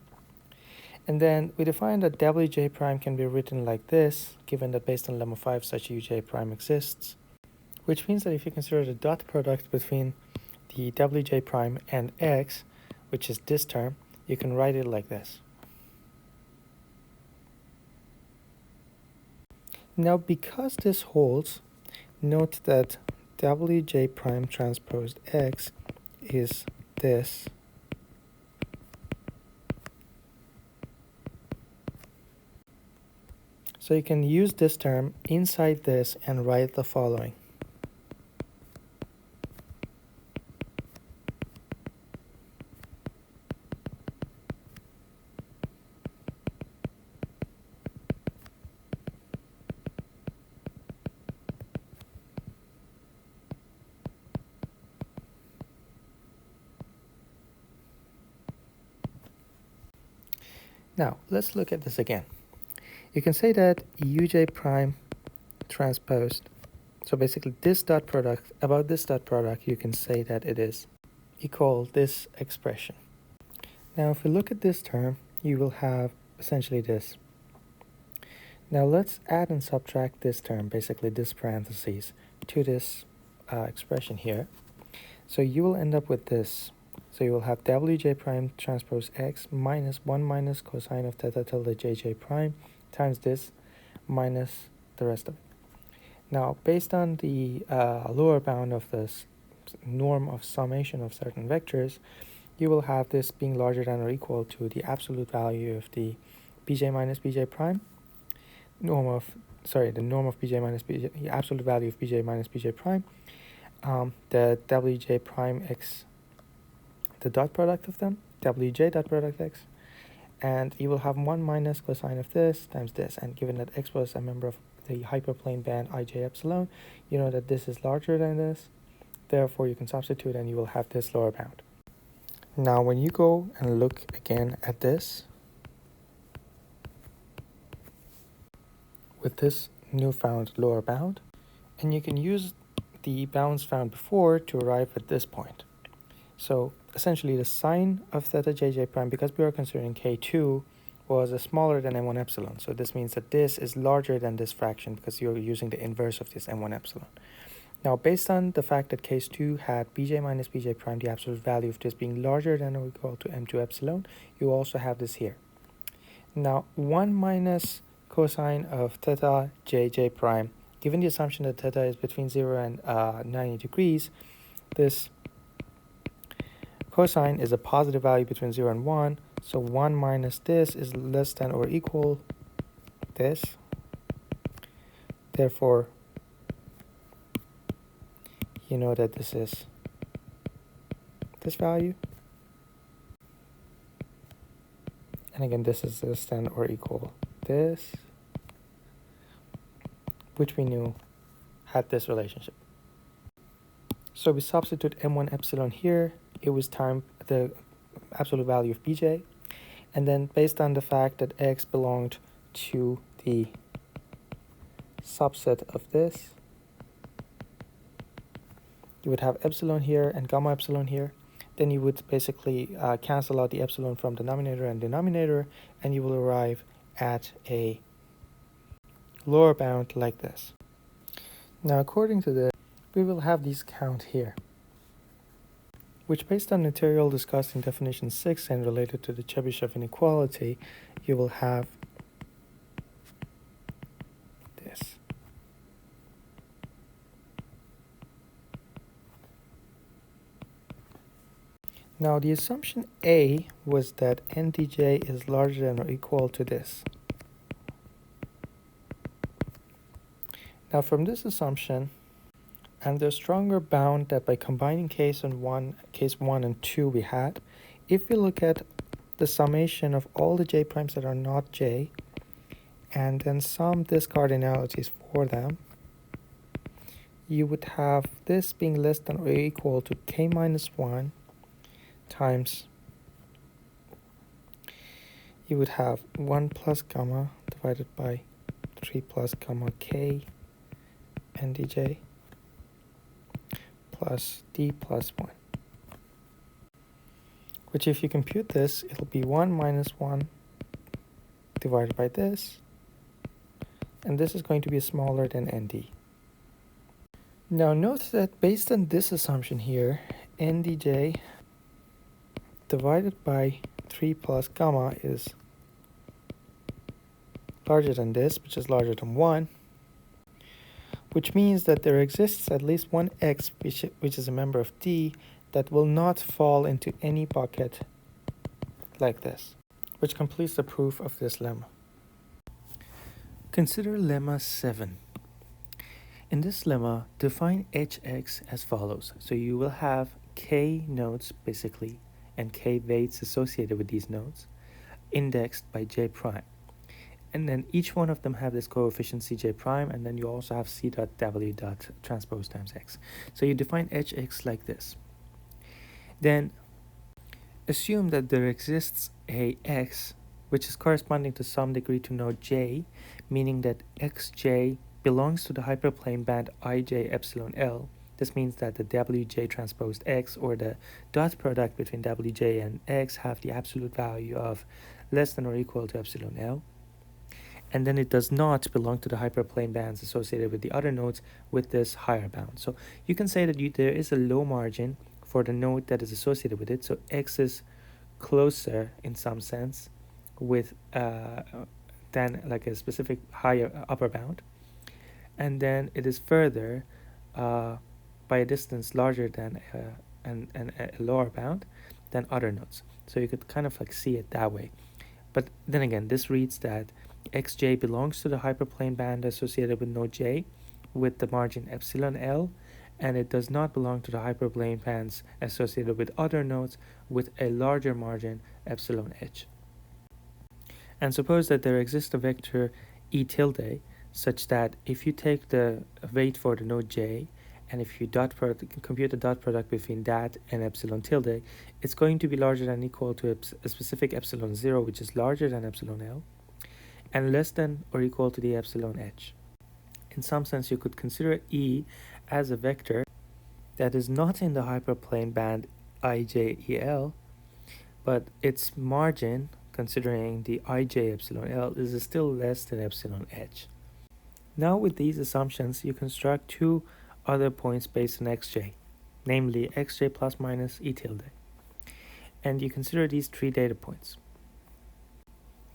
S1: And then we defined that wj prime can be written like this, given that based on lemma 5 such uj prime exists, which means that if you consider the dot product between the wj prime and x, which is this term, you can write it like this. Now, because this holds, note that wj prime transposed x is this. So you can use this term inside this and write the following. Now, let's look at this again. You can say that uj prime transposed, so basically this dot product, about this dot product, you can say that it is equal this expression. Now, if we look at this term, you will have essentially this. Now, let's add and subtract this term, basically this parentheses, to this expression here. So you will end up with this. So you will have wj prime transpose x minus 1 minus cosine of theta tilde jj prime times this minus the rest of it. Now, based on the lower bound of this norm of summation of certain vectors, you will have this being larger than or equal to the absolute value of the bj minus bj prime, the norm of bj minus bj, the absolute value of bj minus bj prime, the wj prime x, the dot product of them, wj dot product x, and you will have 1 minus cosine of this times this, and given that x was a member of the hyperplane band ij epsilon, you know that this is larger than this, therefore you can substitute and you will have this lower bound. Now when you go and look again at this, with this newfound lower bound, and you can use the bounds found before to arrive at this point. So essentially the sign of theta jj prime, because we are considering k2, was smaller than m1 epsilon. So this means that this is larger than this fraction because you're using the inverse of this m1 epsilon. Now, based on the fact that case 2 had bj minus bj prime, the absolute value of this being larger than or equal to m2 epsilon, you also have this here. Now, 1 minus cosine of theta jj prime, given the assumption that theta is between 0 and 90 degrees, this cosine is a positive value between 0 and 1, so 1 minus this is less than or equal this. Therefore, you know that this is this value. And again, this is less than or equal this, which we knew had this relationship. So we substitute m1 epsilon here. It was times the absolute value of bj. And then based on the fact that x belonged to the subset of this, you would have epsilon here and gamma epsilon here. Then you would basically cancel out the epsilon from denominator and denominator, and you will arrive at a lower bound like this. Now, according to this, we will have these count here, which based on material discussed in definition 6 and related to the Chebyshev inequality, you will have this. Now, the assumption A was that ndj is larger than or equal to this. Now, from this assumption, and the stronger bound that by combining case 1 and 2 we had, if we look at the summation of all the j primes that are not j, and then sum these cardinalities for them, you would have this being less than or equal to k minus 1 times, you would have 1 plus gamma divided by 3 plus gamma k ndj plus d plus 1, which if you compute this, it'll be 1 minus 1 divided by this, and this is going to be smaller than nd. Now note that based on this assumption here, ndj divided by 3 plus gamma is larger than this, which is larger than 1, which means that there exists at least one x which is a member of D that will not fall into any bucket like this, which completes the proof of this lemma. Consider lemma 7. In this lemma, define hx as follows. So you will have k nodes basically, and k weights associated with these nodes, indexed by j prime. And then each one of them have this coefficient cj prime, and then you also have c dot w dot transpose times x. So you define hx like this. Then assume that there exists a x which is corresponding to some degree to node j, meaning that xj belongs to the hyperplane band ij epsilon l. This means that the wj transposed x, or the dot product between wj and x, have the absolute value of less than or equal to epsilon l. And then it does not belong to the hyperplane bands associated with the other nodes with this higher bound. So you can say that there is a low margin for the node that is associated with it. So x is closer in some sense with than like a specific higher upper bound. And then it is further by a distance larger than a lower bound than other nodes. So you could kind of like see it that way. But then again, this reads that xj belongs to the hyperplane band associated with node j with the margin epsilon l, and it does not belong to the hyperplane bands associated with other nodes with a larger margin epsilon h. And suppose that there exists a vector e tilde such that if you take the weight for the node j, and if you compute the dot product between that and epsilon tilde, it's going to be larger than or equal to a specific epsilon 0, which is larger than epsilon l, and less than or equal to the epsilon h. In some sense, you could consider E as a vector that is not in the hyperplane band ijel, but its margin, considering the ij epsilon l, is still less than epsilon h. Now with these assumptions, you construct two other points based on xj, namely xj plus minus e tilde, and you consider these three data points.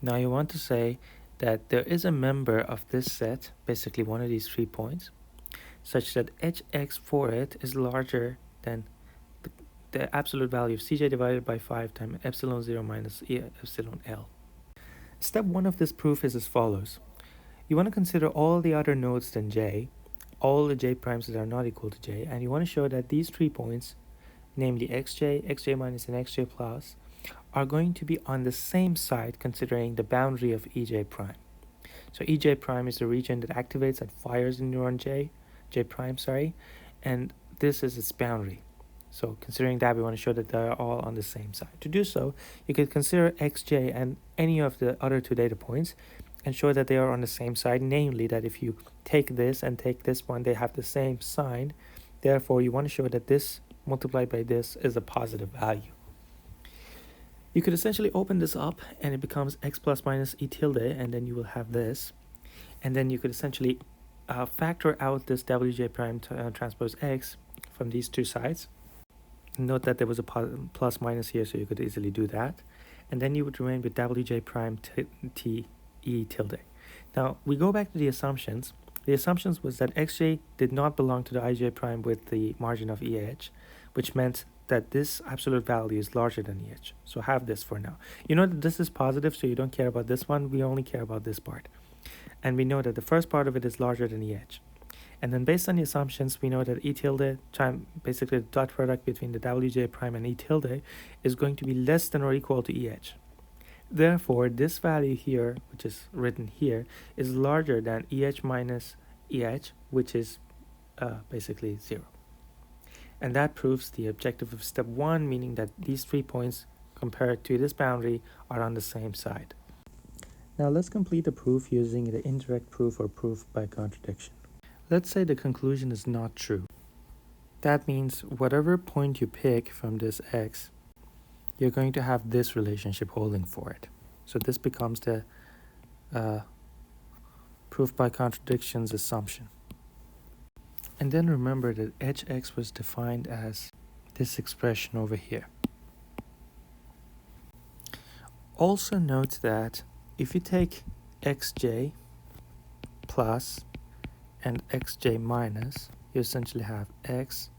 S1: Now you want to say that there is a member of this set, basically one of these 3 points, such that hx for it is larger than the absolute value of cj divided by 5 times epsilon 0 minus epsilon l. Step 1 of this proof is as follows. You want to consider all the other nodes than j, all the j primes that are not equal to j, and you want to show that these 3 points, namely xj, xj minus, and xj plus, are going to be on the same side considering the boundary of EJ prime. So EJ prime is the region that activates and fires in neuron J prime, and this is its boundary. So considering that, we want to show that they are all on the same side. To do so, you could consider xj and any of the other two data points and show that they are on the same side, namely that if you take this and take this one, they have the same sign. Therefore, you want to show that this multiplied by this is a positive value. You could essentially open this up and it becomes x plus minus e tilde, and then you will have this. And then you could essentially factor out this wj prime transpose x from these two sides. Note that there was a plus minus here, so you could easily do that. And then you would remain with wj prime t e tilde. Now, we go back to the assumptions. The assumptions was that xj did not belong to the ij prime with the margin of EH, which meant that this absolute value is larger than EH. So have this for now. You know that this is positive, so you don't care about this one. We only care about this part. And we know that the first part of it is larger than EH. And then based on the assumptions, we know that e tilde time, basically the dot product between the wj prime and e tilde, is going to be less than or equal to EH. Therefore, this value here, which is written here, is larger than EH minus EH, which is basically 0. And that proves the objective of step 1, meaning that these 3 points compared to this boundary are on the same side. Now let's complete the proof using the indirect proof or proof by contradiction. Let's say the conclusion is not true. That means whatever point you pick from this x, you're going to have this relationship holding for it. So this becomes the proof by contradictions assumption. And then remember that hx was defined as this expression over here. Also note that if you take xj plus and xj minus, you essentially have x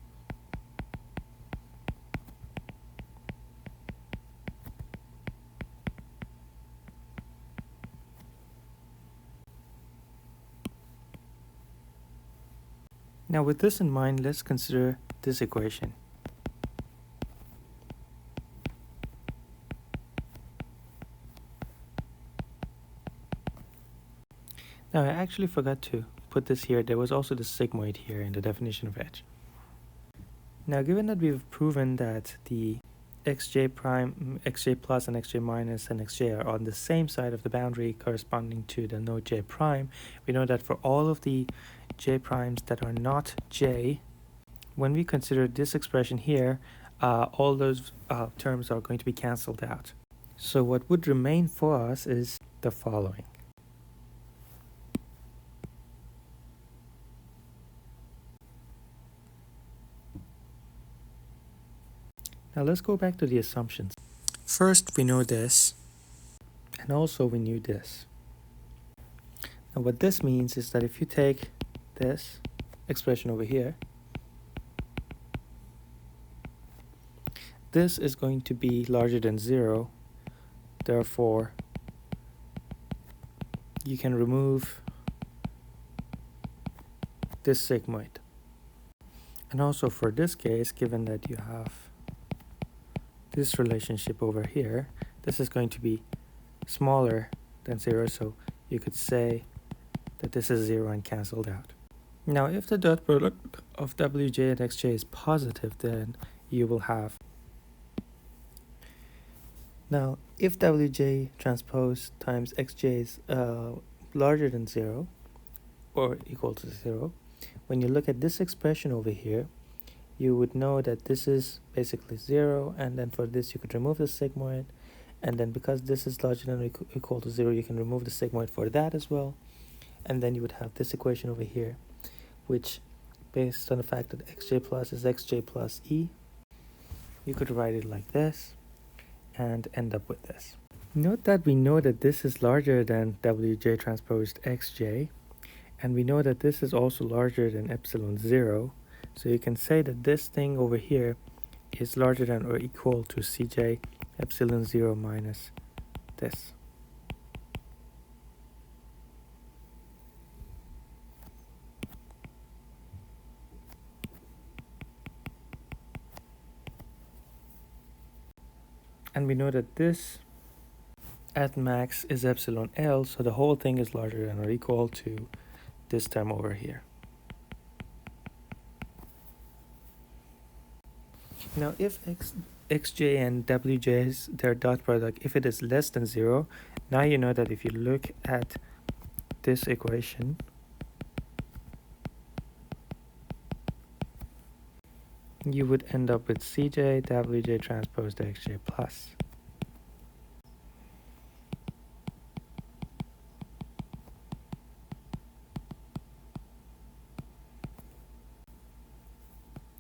S1: Now with this in mind, let's consider this equation. Now I actually forgot to put this here. There was also the sigmoid here in the definition of edge. Now given that we've proven that the xj prime, xj plus and xj minus and xj are on the same side of the boundary corresponding to the node j prime, we know that for all of the j primes that are not j, when we consider this expression here, all those terms are going to be cancelled out. So what would remain for us is the following. Now let's go back to the assumptions. First, we know this, and also we knew this. Now what this means is that if you take this expression over here, this is going to be larger than 0. Therefore, you can remove this sigmoid. And also for this case, given that you have this relationship over here, this is going to be smaller than 0, so you could say that this is 0 and cancelled out. Now if the dot product of wj and xj is positive, then you will have, now if wj transpose times xj is larger than 0 or equal to 0, when you look at this expression over here, you would know that this is basically 0, and then for this you could remove the sigmoid, and then because this is larger than or equal to 0, you can remove the sigmoid for that as well, and then you would have this equation over here, which based on the fact that xj plus is xj plus e, you could write it like this and end up with this. Note that we know that this is larger than wj transposed xj, and we know that this is also larger than epsilon 0, so you can say that this thing over here is larger than or equal to cj epsilon 0 minus this. And we know that this at max is epsilon L, so the whole thing is larger than or equal to this term over here. Now if xj and wj's, their dot product, if it is less than 0, now you know that if you look at this equation, you would end up with cj wj transpose to xj plus.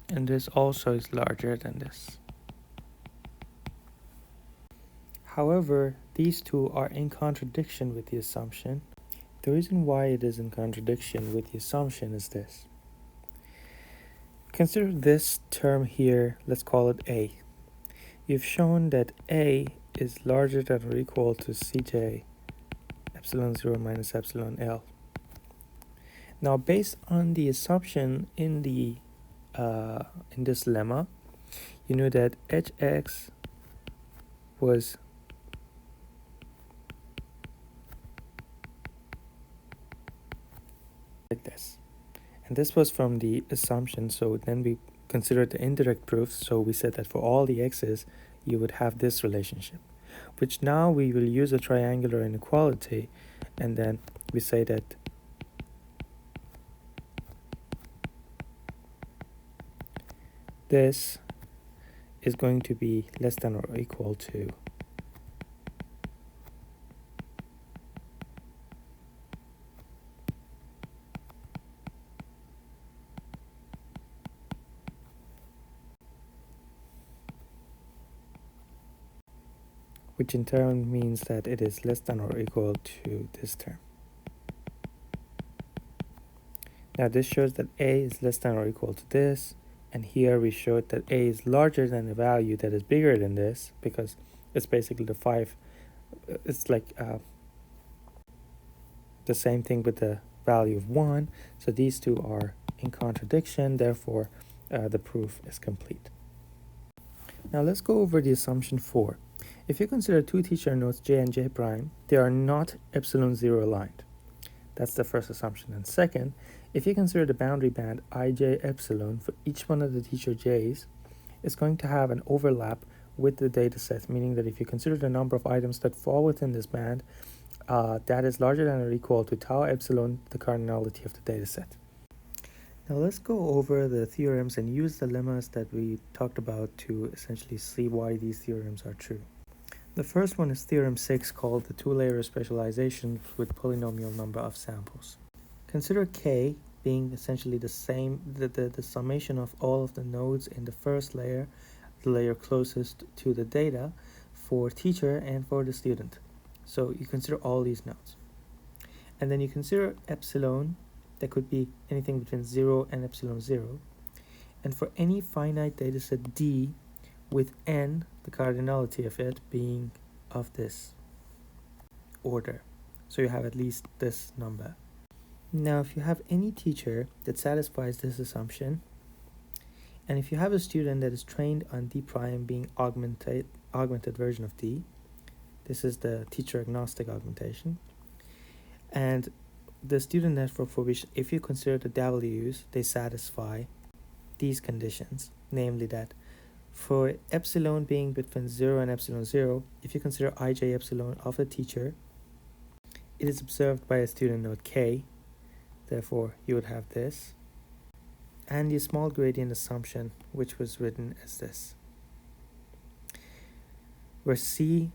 S1: And this also is larger than this. However, these two are in contradiction with the assumption. The reason why it is in contradiction with the assumption is this. Consider this term here, let's call it A. You've shown that A is larger than or equal to Cj epsilon 0 minus epsilon L. Now, based on the assumption in this lemma, you know that hx was like this. And this was from the assumption, so then we considered the indirect proofs, so we said that for all the x's, you would have this relationship, which now we will use a triangular inequality, and then we say that this is going to be less than or equal to which in turn means that it is less than or equal to this term. Now this shows that A is less than or equal to this, and here we showed that A is larger than a value that is bigger than this, because it's basically the 5, it's like the same thing with the value of 1, so these two are in contradiction, therefore the proof is complete. Now let's go over the assumption 4. If you consider two teacher nodes j and j prime, they are not epsilon 0 aligned. That's the first assumption. And second, if you consider the boundary band ij epsilon for each one of the teacher j's, it's going to have an overlap with the data set, meaning that if you consider the number of items that fall within this band, that is larger than or equal to tau epsilon, the cardinality of the data set. Now let's go over the theorems and use the lemmas that we talked about to essentially see why these theorems are true. The first one is theorem 6, called the two-layer specialization with polynomial number of samples. Consider k being essentially the same, the summation of all of the nodes in the first layer, the layer closest to the data, for teacher and for the student. So you consider all these nodes. And then you consider epsilon, that could be anything between 0 and epsilon 0. And for any finite dataset D, with n, the cardinality of it being of this order. So you have at least this number. Now, if you have any teacher that satisfies this assumption, and if you have a student that is trained on D prime being augmented version of D, this is the teacher agnostic augmentation, and the student network for which, if you consider the W's, they satisfy these conditions, namely that for epsilon being between 0 and epsilon 0, if you consider ij epsilon of the teacher, it is observed by a student node k, therefore you would have this, and the small gradient assumption, which was written as this, where c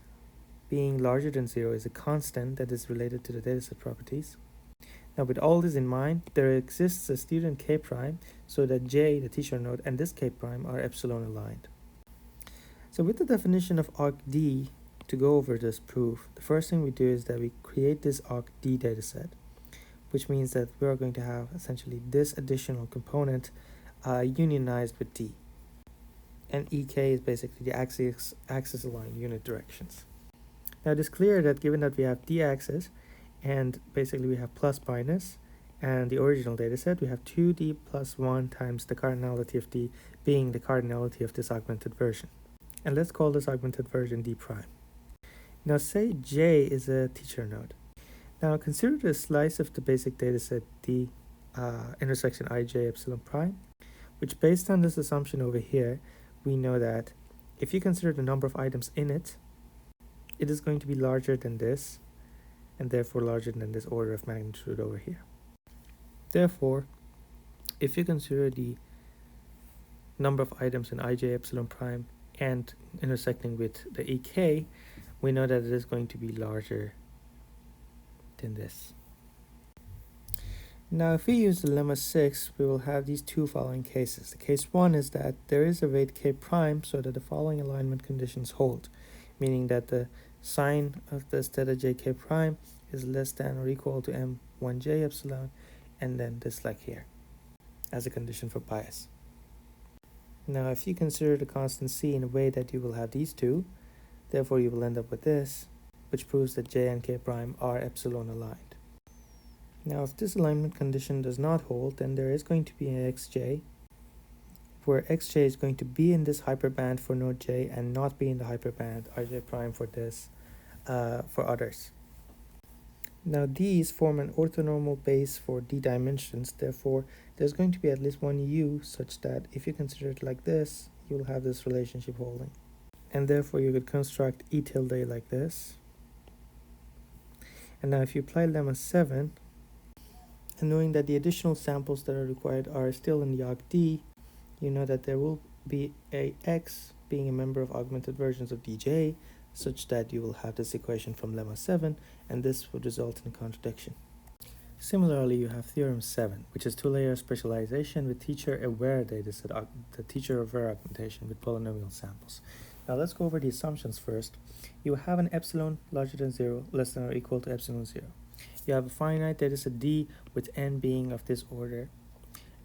S1: being larger than 0 is a constant that is related to the dataset properties. Now, with all this in mind, there exists a student k prime, so that j, the teacher node, and this k prime are epsilon aligned. So with the definition of argd, to go over this proof, the first thing we do is that we create this argd dataset, which means that we are going to have essentially this additional component unionized with d. And ek is basically the axis aligned unit directions. Now it is clear that given that we have d-axis, and basically we have plus minus, and the original dataset, we have 2d plus 1 times the cardinality of d being the cardinality of this augmented version. And let's call this augmented version D prime. Now say J is a teacher node. Now consider a slice of the basic dataset D intersection ij epsilon prime, which based on this assumption over here, we know that if you consider the number of items in it, it is going to be larger than this, and therefore larger than this order of magnitude over here. Therefore, if you consider the number of items in ij epsilon prime and intersecting with the ek, we know that it is going to be larger than this. Now, if we use the lemma 6, we will have these two following cases. The case 1 is that there is a weight k prime so that the following alignment conditions hold, meaning that the sign of this theta jk prime is less than or equal to m1j epsilon, and then this like here, as a condition for bias. Now, if you consider the constant c in a way that you will have these two, therefore you will end up with this, which proves that j and k prime are epsilon aligned. Now, if this alignment condition does not hold, then there is going to be an xj, where xj is going to be in this hyperband for node j and not be in the hyperband ij prime for this, for others. Now, these form an orthonormal base for d dimensions, therefore there's going to be at least one u such that if you consider it like this, you will have this relationship holding. And therefore you could construct e tilde like this. And now if you apply lemma 7, and knowing that the additional samples that are required are still in the aug-D, you know that there will be a x being a member of augmented versions of dj, such that you will have this equation from lemma 7, and this would result in contradiction. Similarly, you have theorem 7, which is two-layer specialization with teacher-aware dataset, the teacher-aware augmentation with polynomial samples. Now let's go over the assumptions first. You have an epsilon larger than 0, less than or equal to epsilon 0. You have a finite dataset D with n being of this order.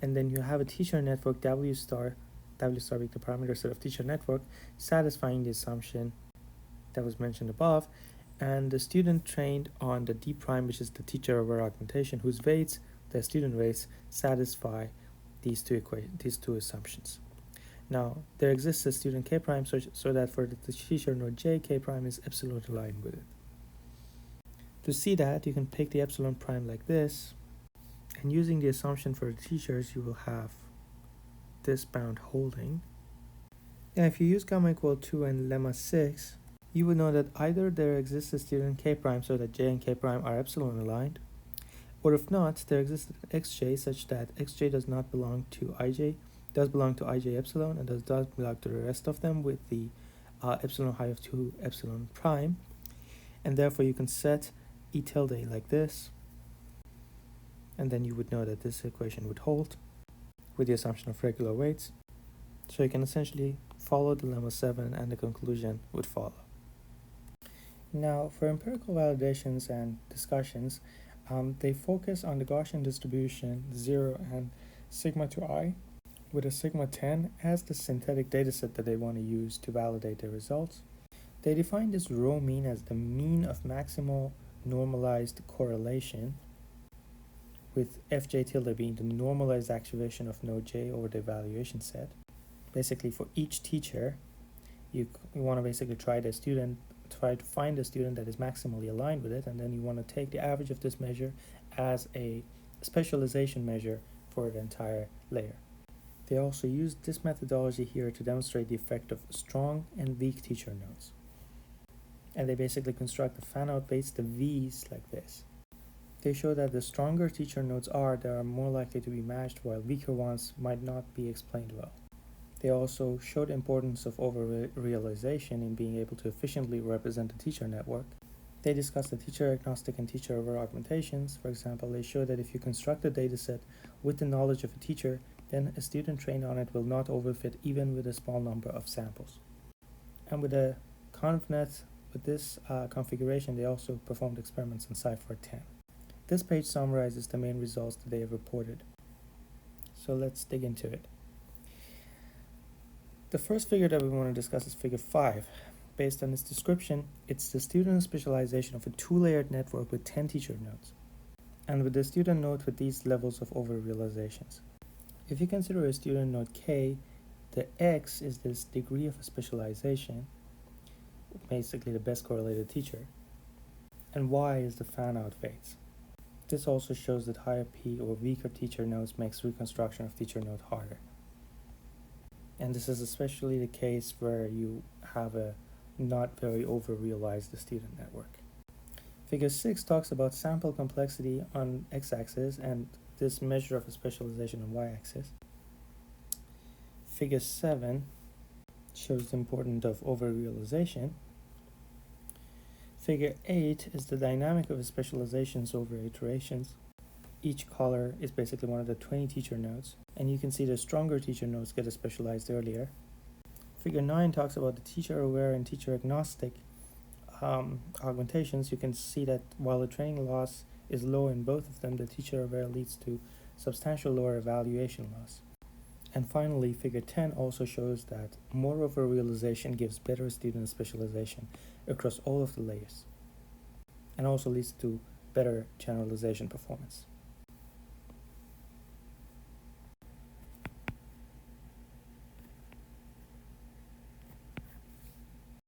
S1: And then you have a teacher network W star being the parameter set of teacher network, satisfying the assumption that was mentioned above. And the student trained on the D prime, which is the teacher-aware augmentation, whose weights, the student weights, satisfy these two assumptions. Now, there exists a student k prime so that for the teacher node j, k prime is epsilon aligned with it. To see that, you can pick the epsilon prime like this, and using the assumption for the teachers, you will have this bound holding. And if you use gamma equal 2 and lemma 6, you would know that either there exists a student k prime so that j and k prime are epsilon aligned, or if not, there exists an xj such that xj does not belong to ij, does belong to ij epsilon, and does belong to the rest of them with the epsilon high of 2 epsilon prime, and therefore you can set e tilde like this, and then you would know that this equation would hold with the assumption of regular weights. So you can essentially follow the lemma 7 and the conclusion would follow. Now, for empirical validations and discussions, they focus on the Gaussian distribution 0 and sigma to I, with a sigma 10 as the synthetic dataset that they want to use to validate their results. They define this rho mean as the mean of maximal normalized correlation, with fj tilde being the normalized activation of node j over the evaluation set. Basically, for each teacher, you want to basically try to find a student that is maximally aligned with it, and then you want to take the average of this measure as a specialization measure for the entire layer. They also use this methodology here to demonstrate the effect of strong and weak teacher nodes. And they basically construct the fan-out weights, the V's, like this. They show that the stronger teacher nodes are, they are more likely to be matched, while weaker ones might not be explained well. They also show the importance of over-realization in being able to efficiently represent the teacher network. They discuss the teacher-agnostic and teacher-aware augmentations. For example, they show that if you construct a dataset with the knowledge of a teacher, then a student trained on it will not overfit even with a small number of samples. And with a ConvNet, with this configuration, they also performed experiments on Cypher 10. This page summarizes the main results that they have reported. So let's dig into it. The first figure that we want to discuss is figure 5. Based on its description, it's the student specialization of a two-layered network with 10 teacher nodes, and with the student node with these levels of over-realizations. If you consider a student node K, The X is this degree of specialization, basically the best correlated teacher, and Y is the fan-out phase. This also shows that higher P or weaker teacher nodes makes reconstruction of teacher node harder. And this is especially the case where you have a not very over-realized student network. Figure 6 talks about sample complexity on x-axis and this measure of specialization on y-axis. Figure 7 shows the importance of over-realization. Figure 8 is the dynamic of specializations over iterations. Each color is basically one of the 20 teacher nodes, and you can see the stronger teacher nodes get specialized earlier. Figure 9 talks about the teacher-aware and teacher-agnostic augmentations. You can see that while the training loss is low in both of them, the teacher-aware leads to substantial lower evaluation loss. And finally, figure 10 also shows that more over-realization gives better student specialization across all of the layers and also leads to better generalization performance.